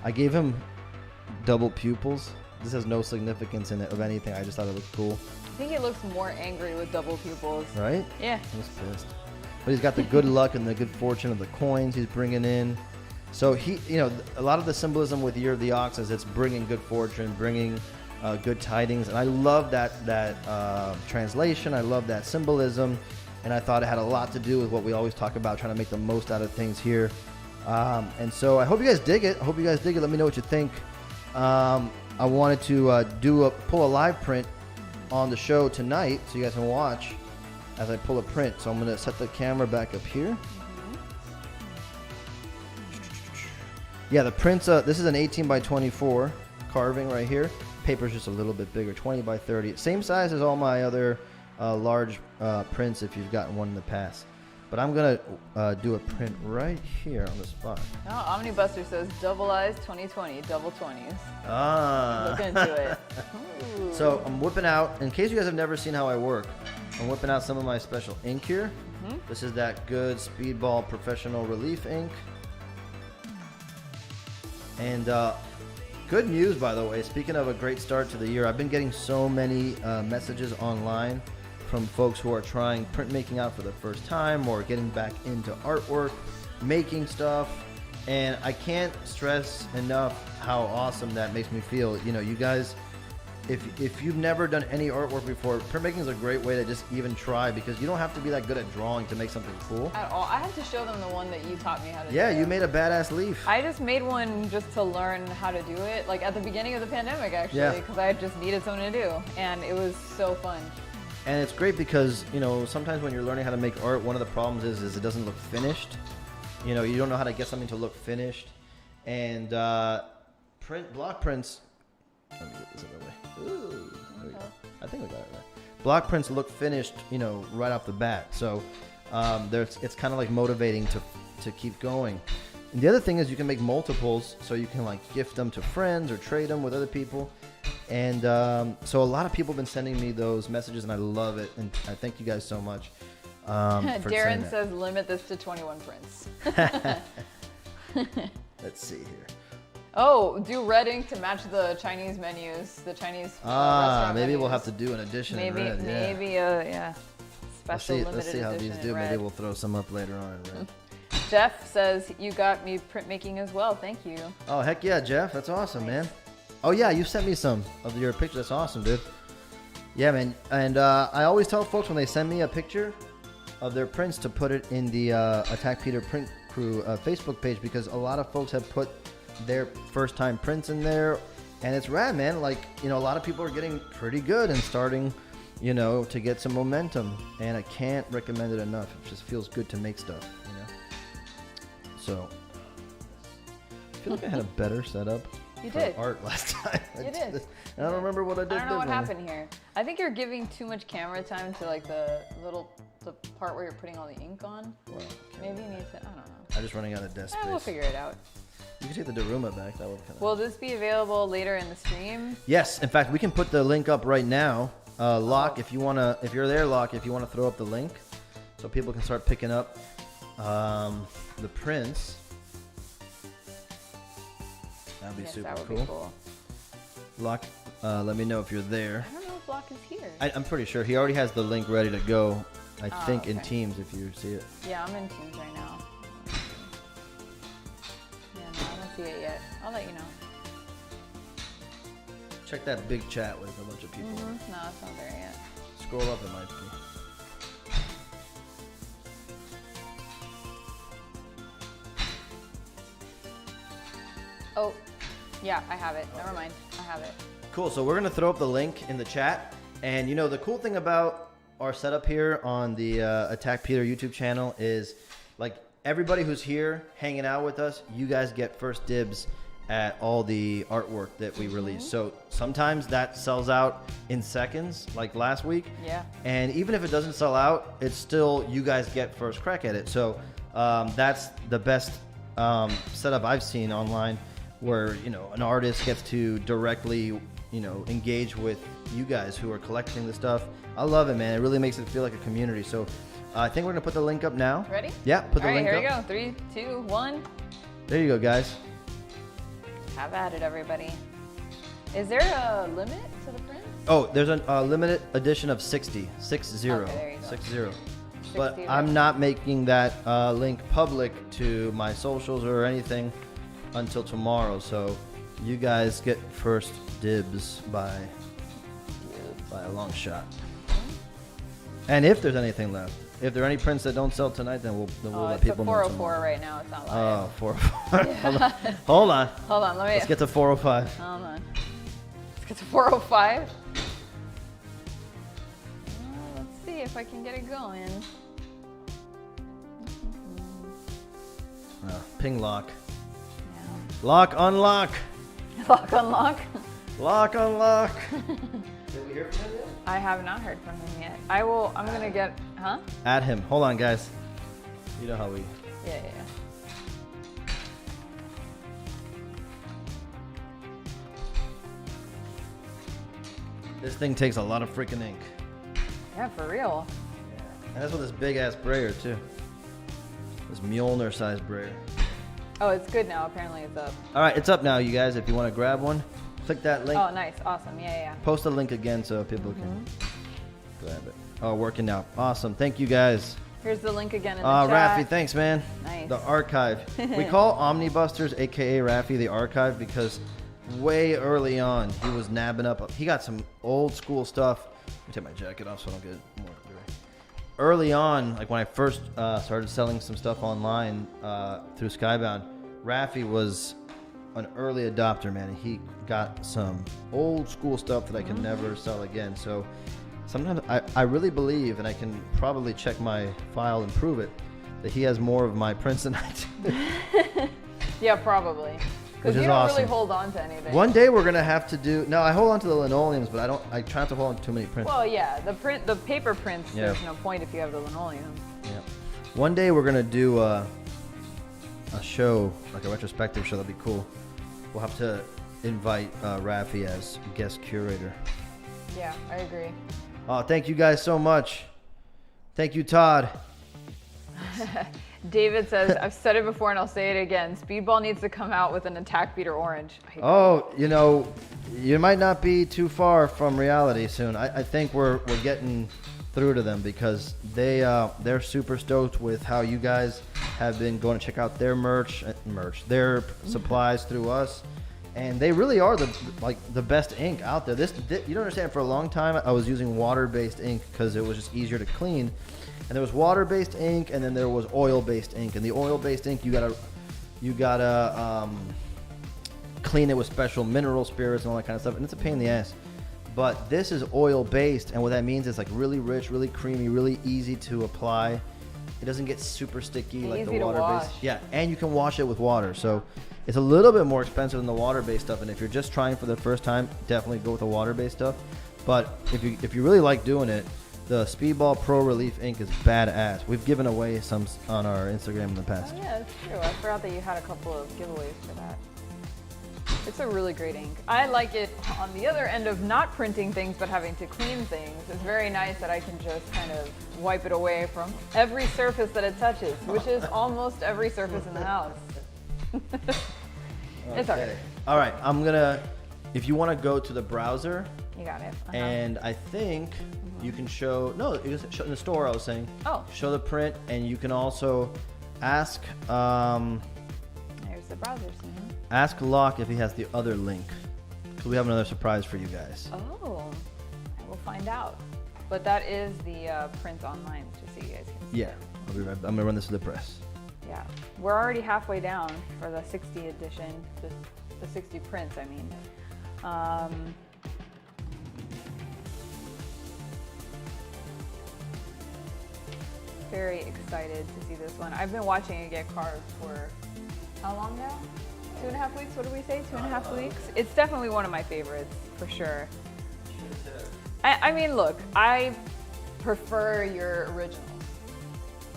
I gave him double pupils. This has no significance in it of anything. I just thought it looked cool. I think he looks more angry with double pupils. Right? Yeah. He was pissed. But he's got the good luck and the good fortune of the coins he's bringing in. So he, you know, a lot of the symbolism with Year of the Ox is it's bringing good fortune, bringing good tidings. And I love that translation. I love that symbolism. And I thought it had a lot to do with what we always talk about, trying to make the most out of things here. And so I hope you guys dig it. Let me know what you think. I wanted to pull a live print on the show tonight so you guys can watch as I pull a print. So I'm going to set the camera back up here. Yeah, the prints, this is an 18 by 24 carving right here. Paper's just a little bit bigger, 20 by 30. Same size as all my other large prints if you've gotten one in the past. But I'm going to do a print right here on the spot. Oh, Omnibuster says double eyes 2020, double 20s. Ah. Look into it. Ooh. So I'm whipping out, in case you guys have never seen how I work, I'm whipping out some of my special ink here. Mm-hmm. This is that good Speedball Professional Relief ink. And good news, by the way, speaking of a great start to the year, I've been getting so many messages online from folks who are trying printmaking out for the first time or getting back into artwork, making stuff. And I can't stress enough how awesome that makes me feel. You know, you guys, if you've never done any artwork before, printmaking is a great way to just even try because you don't have to be that good at drawing to make something cool. At all. I had to show them the one that you taught me how to do. Yeah, you made a badass leaf. I just made one just to learn how to do it, like at the beginning of the pandemic actually, because I just needed something to do, and it was so fun. And it's great because, you know, sometimes when you're learning how to make art, one of the problems is it doesn't look finished. You know, you don't know how to get something to look finished. And block prints, let me get this other way. Ooh, there we go. I think we got it right. Block prints look finished, you know, right off the bat. So it's kind of like motivating to keep going. And the other thing is you can make multiples, so you can like gift them to friends or trade them with other people. And so a lot of people have been sending me those messages, and I love it. And I thank you guys so much. For Darren says limit this to 21 prints. Let's see here. Oh, do red ink to match the Chinese menus, the Chinese restaurant maybe menus. we'll have to do an edition in red. Maybe special limited Let's see how edition these do. in red. Maybe we'll throw some up later on in red. Jeff says you got me printmaking as well. Thank you. Oh heck yeah, Jeff! That's awesome, man. Oh yeah, you sent me some of your pictures. That's awesome, dude. Yeah, man. And I always tell folks when they send me a picture of their prints to put it in the Attack Peter Print Crew Facebook page because a lot of folks have put their first time prints in there, and it's rad, man. Like, you know, a lot of people are getting pretty good and starting you know, to get some momentum. And I can't recommend it enough. It just feels good to make stuff, you know. So I feel like I had a better setup. You for did. Art last time. You did. I don't remember what I did. I don't know what differently. happened here. I think you're giving too much camera time to like the part where you're putting all the ink on. Well, Maybe you need to, I don't know. I'm just running out of desk space. We'll figure it out. You can take the Daruma back. That would kind of. Will this be available later in the stream? Yes. In fact, we can put the link up right now. Locke, if you're there, Locke, if you wanna throw up the link, so people can start picking up the prints. That'd be super that would cool. be cool. Locke, let me know if you're there. I don't know if Locke is here. I'm pretty sure he already has the link ready to go. I think in okay. Teams if you see it. Yeah, I'm in Teams right now. Yeah, no, I don't see it yet. I'll let you know. Check that big chat with a bunch of people. No, it's not there yet. Scroll up, it might be. Oh, yeah, I have it. Never mind. I have it. Cool, so we're gonna throw up the link in the chat. And you know, the cool thing about our setup here on the Attack Peter YouTube channel is like everybody who's here hanging out with us, you guys get first dibs at all the artwork that we release. So sometimes that sells out in seconds, like last week. Yeah. And even if it doesn't sell out, it's still, you guys get first crack at it. So that's the best setup I've seen online, where, you know, an artist gets to directly, you know, engage with you guys who are collecting the stuff. I love it, man. It really makes it feel like a community. So I think we're gonna put the link up now. Ready? Yeah, put the All right, link here up. we go. 3, 2, 1. There you go, guys. Have at it, everybody. Is there a limit to the prints? Oh, there's a limited edition of 60. 60. Okay, there you go. 60. But 60, I'm right? not making that link public to my socials or anything until tomorrow. So you guys get first dibs by a long shot. And if there's anything left, if there are any prints that don't sell tonight, then we'll let It's people a know 404 tomorrow. right now. It's not live. Oh, 405. Hold on. Hold on, let me. Let's get to 405. Hold on. Let's get to 405. Let's see if I can get it going. Ping lock. Yeah. Lock, unlock. Lock, unlock. Lock, unlock. Did we hear from him yet? I have not heard from him yet. I will. I'm gonna get. Huh? Add him. Hold on, guys. You know how we. Yeah. This thing takes a lot of freaking ink. Yeah, for real. And that's with this big ass brayer, too. This Mjolnir sized brayer. Oh, it's good now. Apparently, it's up. All right, it's up now, you guys. If you want to grab one, click that link. Oh, nice. Awesome. Yeah. Post the link again so people can grab it. Oh, working out. Awesome. Thank you, guys. Here's the link again in the chat. Rafi, thanks, man. Nice. The archive. We call Omnibusters, aka Rafi, the archive because way early on he was nabbing up. He got some old school stuff. Let me take my jacket off so I don't get more dirty. Early on, like when I first started selling some stuff online through Skybound, Rafi was an early adopter, man. He got some old school stuff that I can never sell again. So sometimes I really believe, and I can probably check my file and prove it, that he has more of my prints than I do. Yeah, probably. Because Which you is don't awesome. really hold on to anything. One day we're gonna have to do. No, I hold on to the linoleums, but I try not to hold on to too many prints. Well, yeah, the paper prints. Yeah. There's no point if you have the linoleum. Yeah. One day we're gonna do a show, like a retrospective show. That'd be cool. We'll have to invite Rafi as guest curator. Yeah, I agree. Oh, thank you guys so much. Thank you, Todd. David says, I've said it before and I'll say it again. Speedball needs to come out with an Attack Beater Orange. Oh, you know, you might not be too far from reality soon. I think we're getting through to them because they're super stoked with how you guys have been going to check out their their supplies through us. And they really are the best ink out there. You don't understand. For a long time, I was using water-based ink because it was just easier to clean. And there was water-based ink, and then there was oil-based ink. And the oil-based ink, you gotta clean it with special mineral spirits and all that kind of stuff. And it's a pain in the ass. but this is oil based, and what that means is like really rich, really creamy, really easy to apply. It doesn't get super sticky like the water based. Yeah, and you can wash it with water. So it's a little bit more expensive than the water based stuff. And if you're just trying for the first time, definitely go with the water based stuff. But if you really like doing it, the Speedball Pro Relief ink is badass. We've given away some on our Instagram in the past. Oh yeah, that's true. I forgot that you had a couple of giveaways for that. It's a really great ink. I like it on the other end of not printing things but having to clean things. It's very nice that I can just kind of wipe it away from every surface that it touches, which is almost every surface in the house. It's alright. All right, I'm gonna, if you want to go to the browser, You got it. and I think you can show, no, it was in the store I was saying. Oh. Show the print, and you can also ask, There's the browser scene. ask Locke if he has the other link. Because we have another surprise for you guys. Oh, I will find out. But that is the print online, just so you guys can see. Yeah, I'll be right back. I'm gonna run this to the press. Yeah, we're already halfway down for the 60 edition, the 60 prints, I mean. Very excited to see this one. I've been watching it get carved for how long now? 2.5 weeks, what did we say? 2.5 weeks? It's definitely one of my favorites, for sure. I mean, look, I prefer your originals.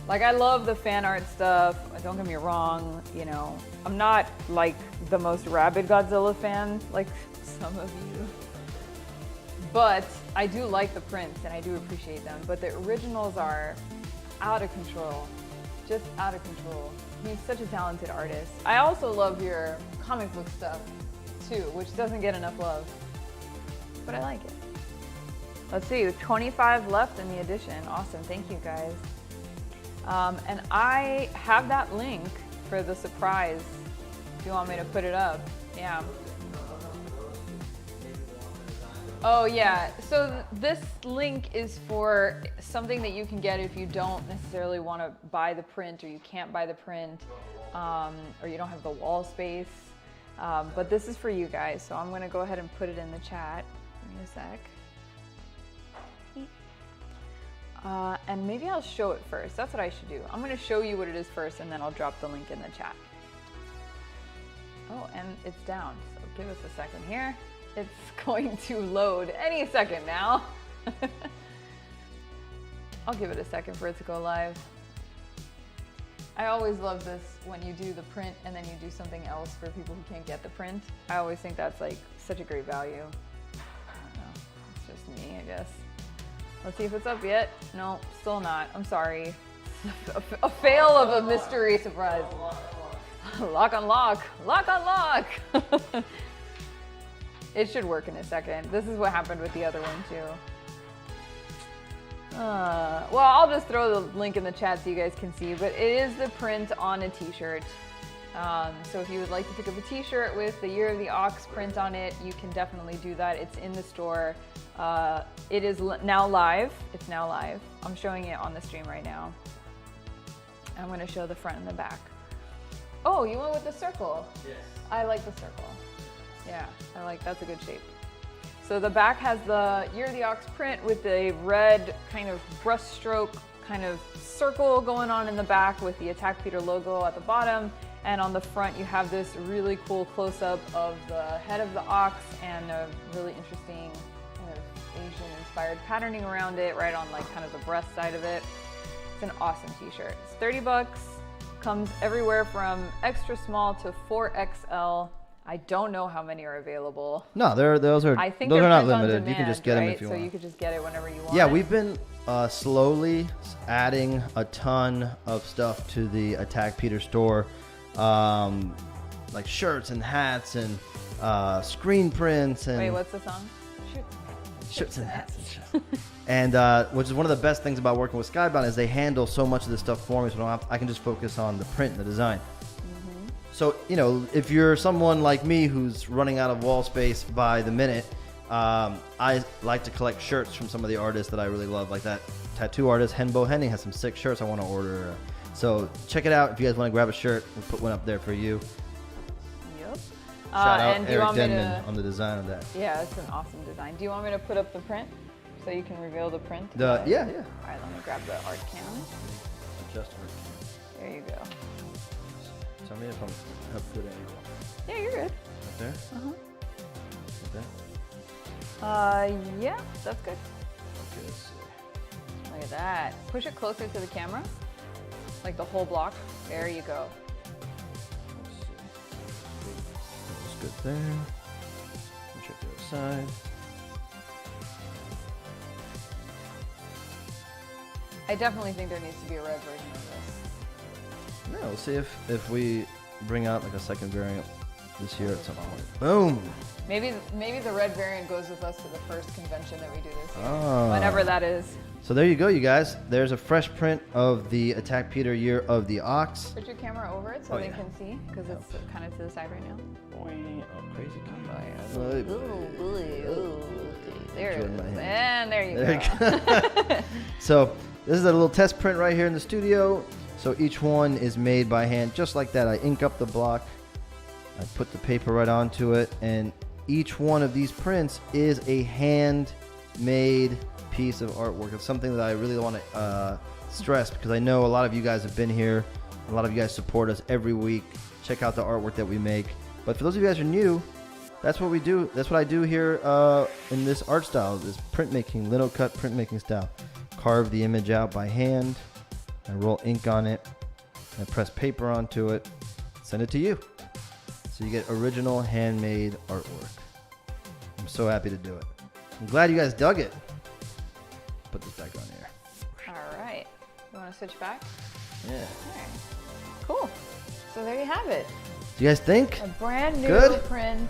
Like, I love the fan art stuff, don't get me wrong, you know. I'm not like the most rabid Godzilla fan, like some of you. But I do like the prints and I do appreciate them. But the originals are out of control, just out of control. He's such a talented artist. I also love your comic book stuff too, which doesn't get enough love, but I like it. Let's see, 25 left in the edition. Awesome, thank you guys. And I have that link for the surprise if you want me to put it up. Yeah. Oh yeah, so this link is for something that you can get if you don't necessarily want to buy the print, or you can't buy the print, or you don't have the wall space. But this is for you guys, so I'm going to go ahead and put it in the chat. Give me a sec. And maybe I'll show it first. That's what I should do. I'm going to show you what it is first, and then I'll drop the link in the chat. Oh, and it's down, so give us a second here. It's going to load any second now. I'll give it a second for it to go live. I always love this when you do the print and then you do something else for people who can't get the print. I always think that's like such a great value. I don't know, it's just me, I guess. Let's see if it's up yet. No, still not. I'm sorry. A fail of a mystery surprise. Lock on lock. Lock on lock. It should work in a second. This is what happened with the other one too. Well, I'll just throw the link in the chat so you guys can see, but it is the print on a t-shirt. So if you would like to pick up a t-shirt with the Year of the Ox print on it, you can definitely do that. It's in the store. It is now live. It's now live. I'm showing it on the stream right now. I'm going to show the front and the back. Oh, you went with the circle. Yes. I like the circle. Yeah, I like, that's a good shape. So the back has the Year of the Ox print with the red kind of brushstroke kind of circle going on in the back with the Attack Peter logo at the bottom. And on the front you have this really cool close-up of the head of the ox and a really interesting kind of Asian inspired patterning around it, right on like kind of the breast side of it. It's an awesome t-shirt. It's 30 bucks, comes everywhere from extra small to 4XL. I don't know how many are available. No, those are I think those they're are not print on limited. demand, You can just get them right? if you so want. you could just get it whenever you want. Yeah, we've been slowly adding a ton of stuff to the Attack Peter store, like shirts and hats and screen prints and. Wait, what's the song? Shirts and hats. And which is one of the best things about working with Skybound is they handle so much of this stuff for me, so I can just focus on the print and the design. So, you know, if you're someone like me who's running out of wall space by the minute, I like to collect shirts from some of the artists that I really love, like that tattoo artist Henbo Henning has some sick shirts I want to order. So check it out if you guys want to grab a shirt. We'll put one up there for you. Yep. Shout out and do you Eric want me Denman to? on the design of that. Yeah, it's an awesome design. Do you want me to put up the print so you can reveal the print? Yeah. All right, let me grab the art cam. Adjust There you go. Tell me if I'm up good angle. Yeah, you're good. Right there? Uh-huh. Like that? Yeah, that's good. Okay, let's see. Look at that. Push it closer to the camera, like the whole block. There you go. Let's see. That was good there. Let me check the other side. I definitely think there needs to be a red version of this. No, we'll see if we bring out like a second variant this year at some point. Boom! Maybe the red variant goes with us to the first convention that we do this year, Ah. whenever that is. So there you go, you guys. There's a fresh print of the Attack Peter Year of the Ox. Put your camera over it so Oh, they yeah. can see, because it's kind of to the side right now. Oh, crazy. There it Enjoying is. my And there you There go. you go. So this is a little test print right here in the studio. So each one is made by hand, just like that. I ink up the block. I put the paper right onto it, and each one of these prints is a handmade piece of artwork. It's something that I really want to stress, because I know a lot of you guys have been here. A lot of you guys support us every week. Check out the artwork that we make. But for those of you guys who are new, that's what we do. That's what I do here in this art style, this printmaking, lino cut printmaking style. Carve the image out by hand. I roll ink on it. I press paper onto it. Send it to you. So you get original handmade artwork. I'm so happy to do it. I'm glad you guys dug it. Put this back on here. All right. You want to switch back? Yeah. All right. Cool. So there you have it. Do you guys think? A brand new Good? print.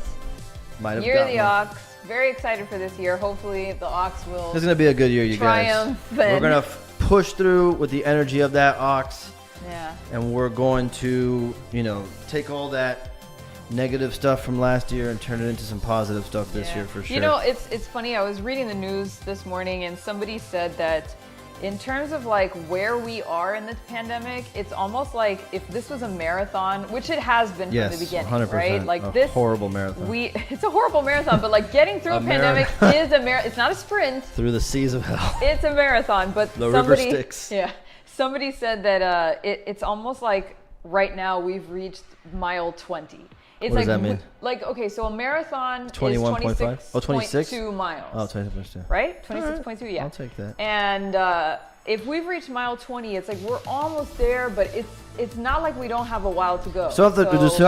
Might have Year of the gotten one. Ox. Very excited for this year. Hopefully the Ox will This is gonna be a good year, you guys. triumph. We're gonna push through with the energy of that ox, Yeah. and we're going to, take all that negative stuff from last year and turn it into some positive stuff this Yeah. year for sure. You know, it's funny. I was reading the news this morning, and somebody said that in terms of like where we are in this pandemic, it's almost like if this was a marathon, which it has been yes, from the beginning, 100%, right? Like a this horrible marathon. It's a horrible marathon, but like getting through a pandemic is a marathon. It's not a sprint. Through the seas of hell. It's a marathon, but The river Styx. Yeah, somebody said that it's almost like right now we've reached mile 20. It's What like does that mean? Like, okay, so a marathon 21.5? is 26.2 Oh, 26? miles. Oh, 26.2. Right? 26.2, yeah. I'll take that. And if we've reached mile 20, it's like we're almost there, but it's not like we don't have a while to go. We still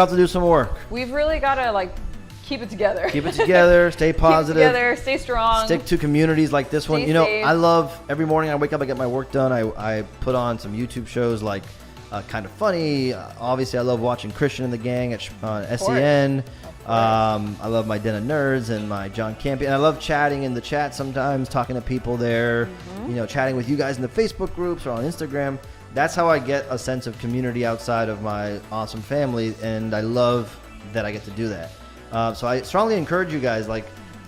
have to do some work. We've really got to like keep it together. Keep it together, stay positive. Keep it together, stay strong. Stick to communities like this one. Stay safe. I love every morning I wake up, I get my work done. I put on some YouTube shows like Kind of Funny. Obviously, I love watching Christian and the Gang at SEN. I love my Den of Nerds and my John Campion. I love chatting in the chat sometimes, talking to people there, chatting with you guys in the Facebook groups or on Instagram. That's how I get a sense of community outside of my awesome family, and I love that I get to do that. So I strongly encourage you guys,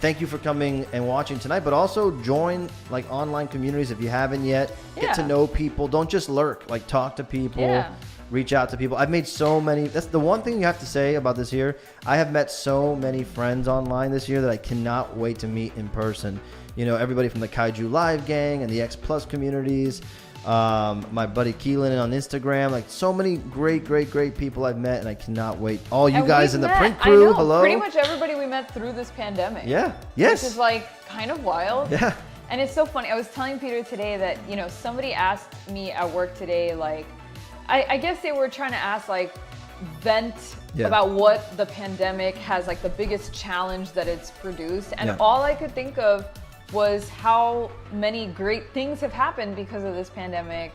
thank you for coming and watching tonight, but also join online communities if you haven't yet. Get to know people. Don't just lurk. Talk to people. Reach out to people. I've made so many. That's the one thing you have to say about this year. I have met so many friends online this year that I cannot wait to meet in person. Everybody from the Kaiju Live gang and the X Plus communities. My buddy Keelan on Instagram, so many great people I've met, and I cannot wait. All you guys in the print crew, hello. Pretty much everybody we met through this pandemic. Yeah. Yes. Which is kind of wild. Yeah. And it's so funny. I was telling Peter today that somebody asked me at work today, I guess they were trying to ask vent about what the pandemic has the biggest challenge that it's produced, and all I could think of was how many great things have happened because of this pandemic,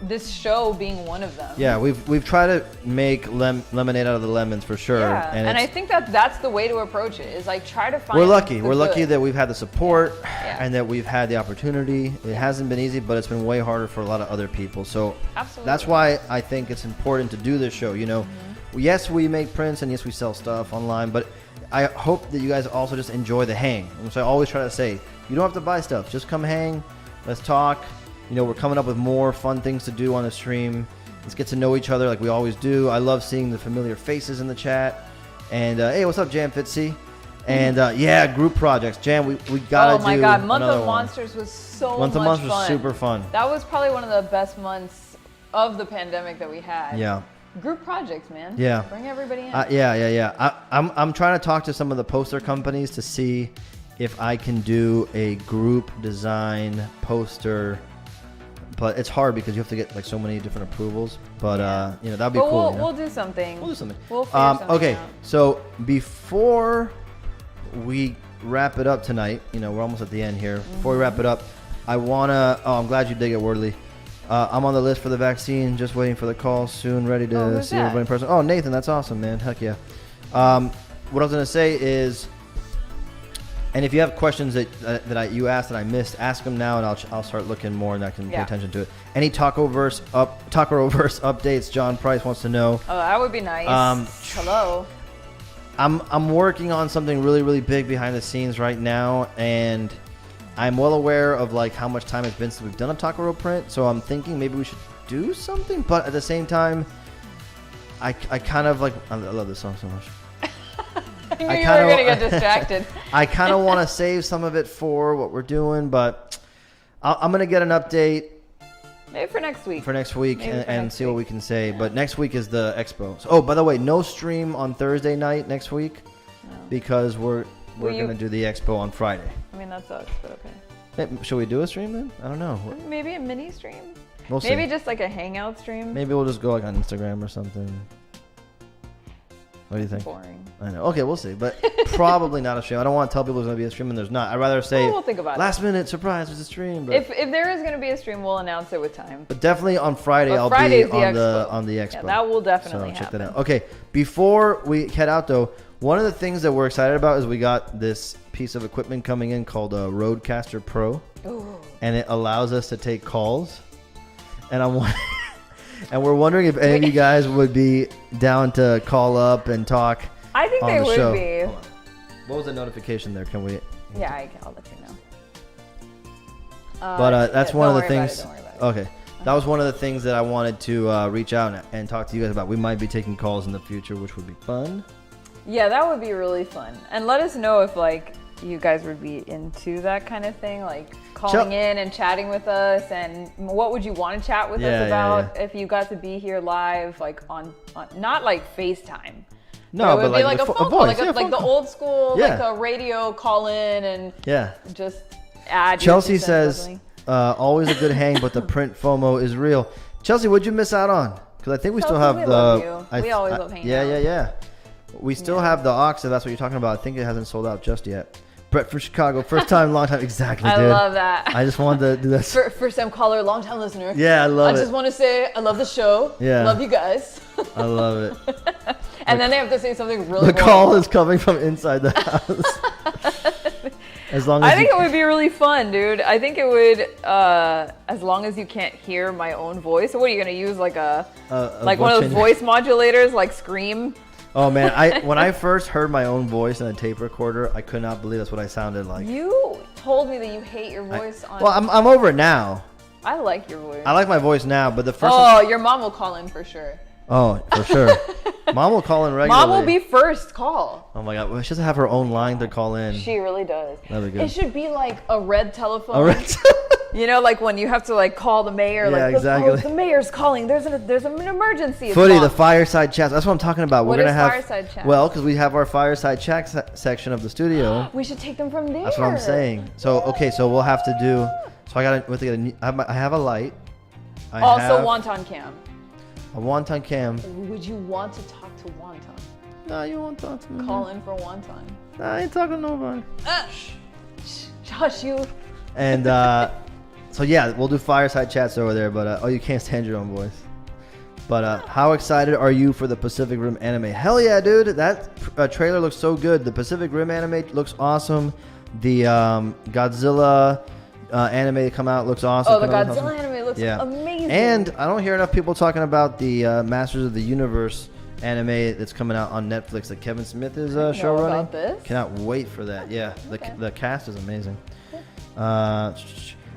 this show being one of them. Yeah, we've tried to make lemonade out of the lemons for sure. Yeah, and I think that's the way to approach it, is try to find We're lucky. the We're lucky good. that we've had the support and that we've had the opportunity. It hasn't been easy, but it's been way harder for a lot of other people. So Absolutely. that's why I think it's important to do this show. Yes, we make prints and yes, we sell stuff online, but I hope that you guys also just enjoy the hang. Which I always try to say, you don't have to buy stuff. Just come hang. Let's talk. We're coming up with more fun things to do on the stream. Let's get to know each other like we always do. I love seeing the familiar faces in the chat. And hey, what's up, Jam Fitzy? And yeah, group projects. Jam, we gotta do. Oh my God, Month another of one. Monsters was so Month much of Monsters fun. was super fun. That was probably one of the best months of the pandemic that we had. Yeah. Group projects, man. Yeah. Bring everybody in. Yeah. I'm trying to talk to some of the poster companies to see if I can do a group design poster. But it's hard because you have to get like so many different approvals. But you know, that'd be cool. We'll do something. We'll do something. We'll figure something okay, out. so before we wrap it up tonight, you know, we're almost at the end here. Before we wrap it up, I wanna. Oh, I'm glad you dig it, Wordly. I'm on the list for the vaccine. Just waiting for the call soon. Ready to see everybody in person. Oh, Nathan, that's awesome, man. Heck yeah. What I was gonna say is, and if you have questions that you asked that I missed, ask them now, and I'll start looking more, and I can pay attention to it. Any Tacoverse updates? John Price wants to know. Oh, that would be nice. Hello. I'm working on something really, really big behind the scenes right now, and I'm well aware of like how much time it's been since we've done a Takaro print. So I'm thinking maybe we should do something, but at the same time, I kind of like I love this song so much. I knew you were gonna get distracted. I kind of want to save some of it for what we're doing, but I'm gonna get an update. Maybe for next week. And see what we can say. Yeah. But next week is the expo. So, oh, by the way, no stream on Thursday night next week because we're gonna do the expo on Friday. I mean, that sucks, but okay. Hey, should we do a stream then? I don't know. Maybe a mini stream. We'll see. Maybe just like a hangout stream. Maybe we'll just go like on Instagram or something. What do you think? Boring. I know. Okay, we'll see. But probably not a stream. I don't want to tell people there's going to be a stream and there's not. I'd rather say we'll think about last minute surprise, there's a stream. But if there is going to be a stream, we'll announce it with time. But definitely on Friday, But I'll Friday's be the on the expo. Yeah, that will definitely so check happen. that out. Okay, before we head out though, one of the things that we're excited about is we got this piece of equipment coming in called a Rodecaster Pro. Ooh. And it allows us to take calls. And and we're wondering if any of you guys would be down to call up and talk. I think they would be. What was the notification there? Can we? Yeah, I'll let you know. But that's one of the things. Don't worry about it. Okay, that was one of the things that I wanted to reach out and talk to you guys about. We might be taking calls in the future, which would be fun. Yeah, that would be really fun. And let us know if like you guys would be into that kind of thing, like calling in and chatting with us. And what would you want to chat with us about if you got to be here live, like on not like FaceTime. No, it would but be like a phone call, like the old school, like a radio call in and just add. Chelsea says, always a good hang, but the print FOMO is real. Chelsea, what'd you miss out on? Because I think we still have we always love hanging out. Yeah. We still have the Ox, if that's what you're talking about. I think it hasn't sold out just yet. Brett from Chicago, first time, long time. Exactly, dude. I love that. I just wanted to do this. First time caller, long time listener. Yeah, I love it. I just want to say I love the show. Yeah. Love you guys. I love it. And then they have to say something really The call is coming from inside the house. I think it would be really fun, dude. I think it would, as long as you can't hear my own voice. So what are you going to use, like one of those voice modulators, like Scream? Oh, man. When I first heard my own voice in a tape recorder, I could not believe that's what I sounded like. You told me that you hate your voice on... Well, I'm over it now. I like your voice. I like my voice now, but the first... Oh, your mom will call in for sure. Oh, for sure. Mom will call in regularly. Mom will be first call. Oh my God. Well, she doesn't have her own line to call in. She really does. That'd be good. It should be like a red telephone. You know, like when you have to like call the mayor. Yeah, like, exactly. The mayor's calling. There's an emergency. Footy, the fireside chat. That's what I'm talking about. We're gonna have fireside chat? Well, because we have our fireside chat section of the studio. We should take them from there. That's what I'm saying. So okay, so we'll have to do. So I have a light. Also, Wonton cam. A Wonton cam. Would you want to talk to Wonton? No, you won't talk to me. Call in for Wonton. Nah, I ain't talking to nobody. Hush you. And so yeah, we'll do fireside chats over there. But you can't stand your own voice. But how excited are you for the Pacific Rim anime? Hell yeah, dude! That trailer looks so good. The Pacific Rim anime looks awesome. The Godzilla anime that come out looks awesome. Oh, the Godzilla anime looks amazing. And I don't hear enough people talking about the Masters of the Universe anime that's coming out on Netflix that Kevin Smith is showrunning. About this? Cannot wait for that. Yeah, the cast is amazing.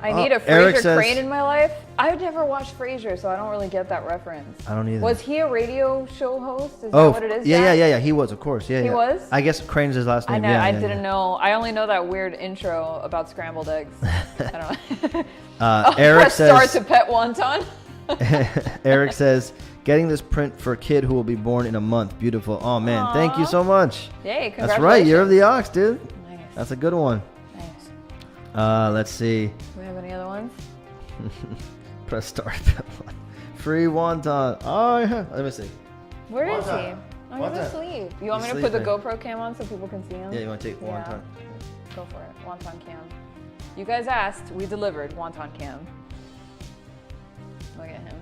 I need a Eric Frasier says- crane in my life. I've never watched Frasier, so I don't really get that reference. I don't either. Was he a radio show host? Is that Oh, what it is? yeah. He was, of course. Yeah, He yeah. was? I guess Crane's his last I name. know. Yeah, I yeah, didn't yeah. know. I only know that weird intro about scrambled eggs. I don't know. Eric Press start says. to pet wonton. Eric says, getting this print for a kid who will be born in a month. Beautiful. Oh man, thank you so much. Yay! Congratulations. That's right, Year of the Ox, dude. Nice. That's a good one. Nice. Let's see. Do we have any other ones? Press start. Free wonton. Oh yeah. Let me see. Where is he? Wonton. Oh, he's Wonton. asleep. You want me He's to put the sleeping. GoPro cam on so people can see him? Yeah, you want to take Yeah. wonton? Go for it. Wonton cam. You guys asked. We delivered. Wonton cam. Look at him.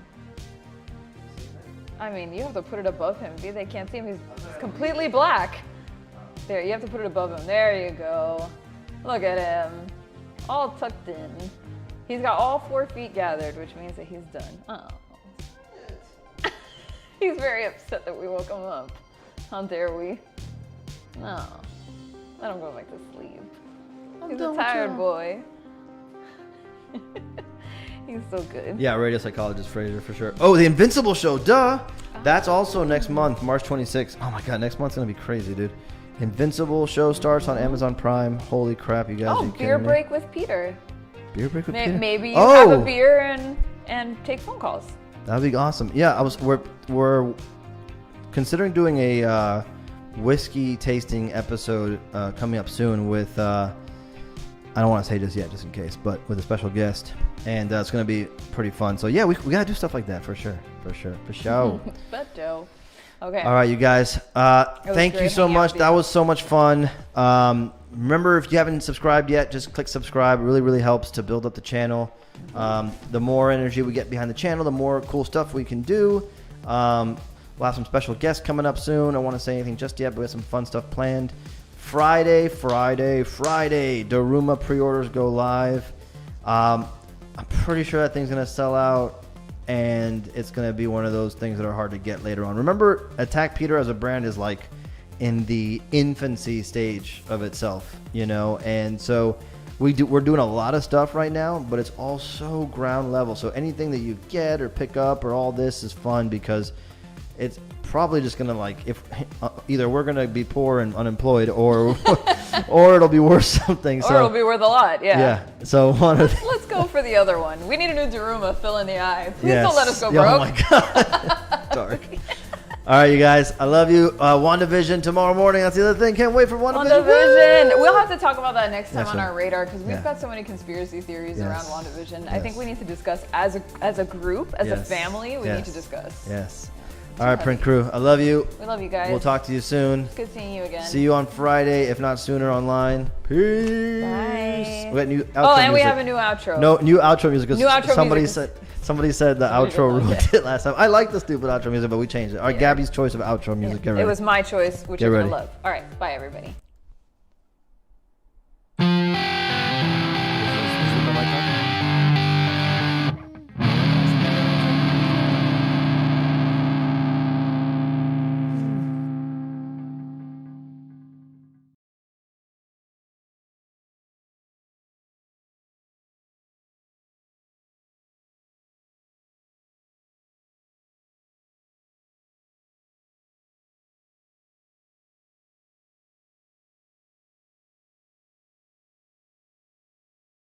I mean, you have to put it above him. See, they can't see him. He's completely black. There, you have to put it above him. There you go. Look at him. All tucked in. He's got all 4 feet gathered, which means that he's done. Oh. He's very upset that we woke him up. How dare we? No. Let him go back to sleep. He's a tired boy. He's so good. Yeah, radio psychologist Frasier for sure. Oh, the Invincible show, duh. That's also next month, March 26th. Oh my God, next month's gonna be crazy, dude. Invincible show starts on Amazon Prime. Holy crap, you guys! Oh, are you kidding beer me? break with Peter. Beer break with Peter? Maybe you have Oh! a beer and take phone calls. That'd be awesome. Yeah, we're considering doing a whiskey tasting episode coming up soon with I don't want to say just yet, just in case, but with a special guest, and it's gonna be pretty fun. So yeah, we gotta do stuff like that for sure. But Joe. Okay. All right, you guys. Thank you great so hanging out much. with That you. was so much fun. Remember, if you haven't subscribed yet, just click subscribe. It really, really helps to build up the channel. The more energy we get behind the channel, the more cool stuff we can do. We'll have some special guests coming up soon. I don't want to say anything just yet, but we have some fun stuff planned. Friday. Daruma pre-orders go live. I'm pretty sure that thing's going to sell out, and it's going to be one of those things that are hard to get later on. Remember, Attack Peter as a brand is like in the infancy stage of itself, you know, and so we're doing a lot of stuff right now, but it's all so ground level. So anything that you get or pick up or all this is fun, because it's probably just gonna, like, if either we're gonna be poor and unemployed, or or it'll be worth something. Or it'll be worth a lot. Yeah. So Let's go for the other one. We need a new Daruma fill in the eye. Please don't let us go broke. Oh my God. Dark. All right, you guys. I love you. WandaVision tomorrow morning. That's the other thing. Can't wait for WandaVision. WandaVision. We'll have to talk about that next time Next on one. our radar, because we've Yeah. got so many conspiracy theories Yes. around WandaVision. I Yes. think we need to discuss as a group, as a Yes. family. We need to Yes. discuss. Yes. All right, Print Crew. I love you. We love you guys. We'll talk to you soon. It's good seeing you again. See you on Friday, if not sooner, online. Peace. Bye. We got new outro Oh, and we music. have a new outro. No, new outro music. 'Cause New outro somebody music. somebody said the Somebody outro didn't like ruined it last time. I like the stupid outro music, but we changed it. All right, Yeah. Gabby's choice of outro music. Get It ready. was my choice, which Get you're going ready. to love. All right. Bye, everybody.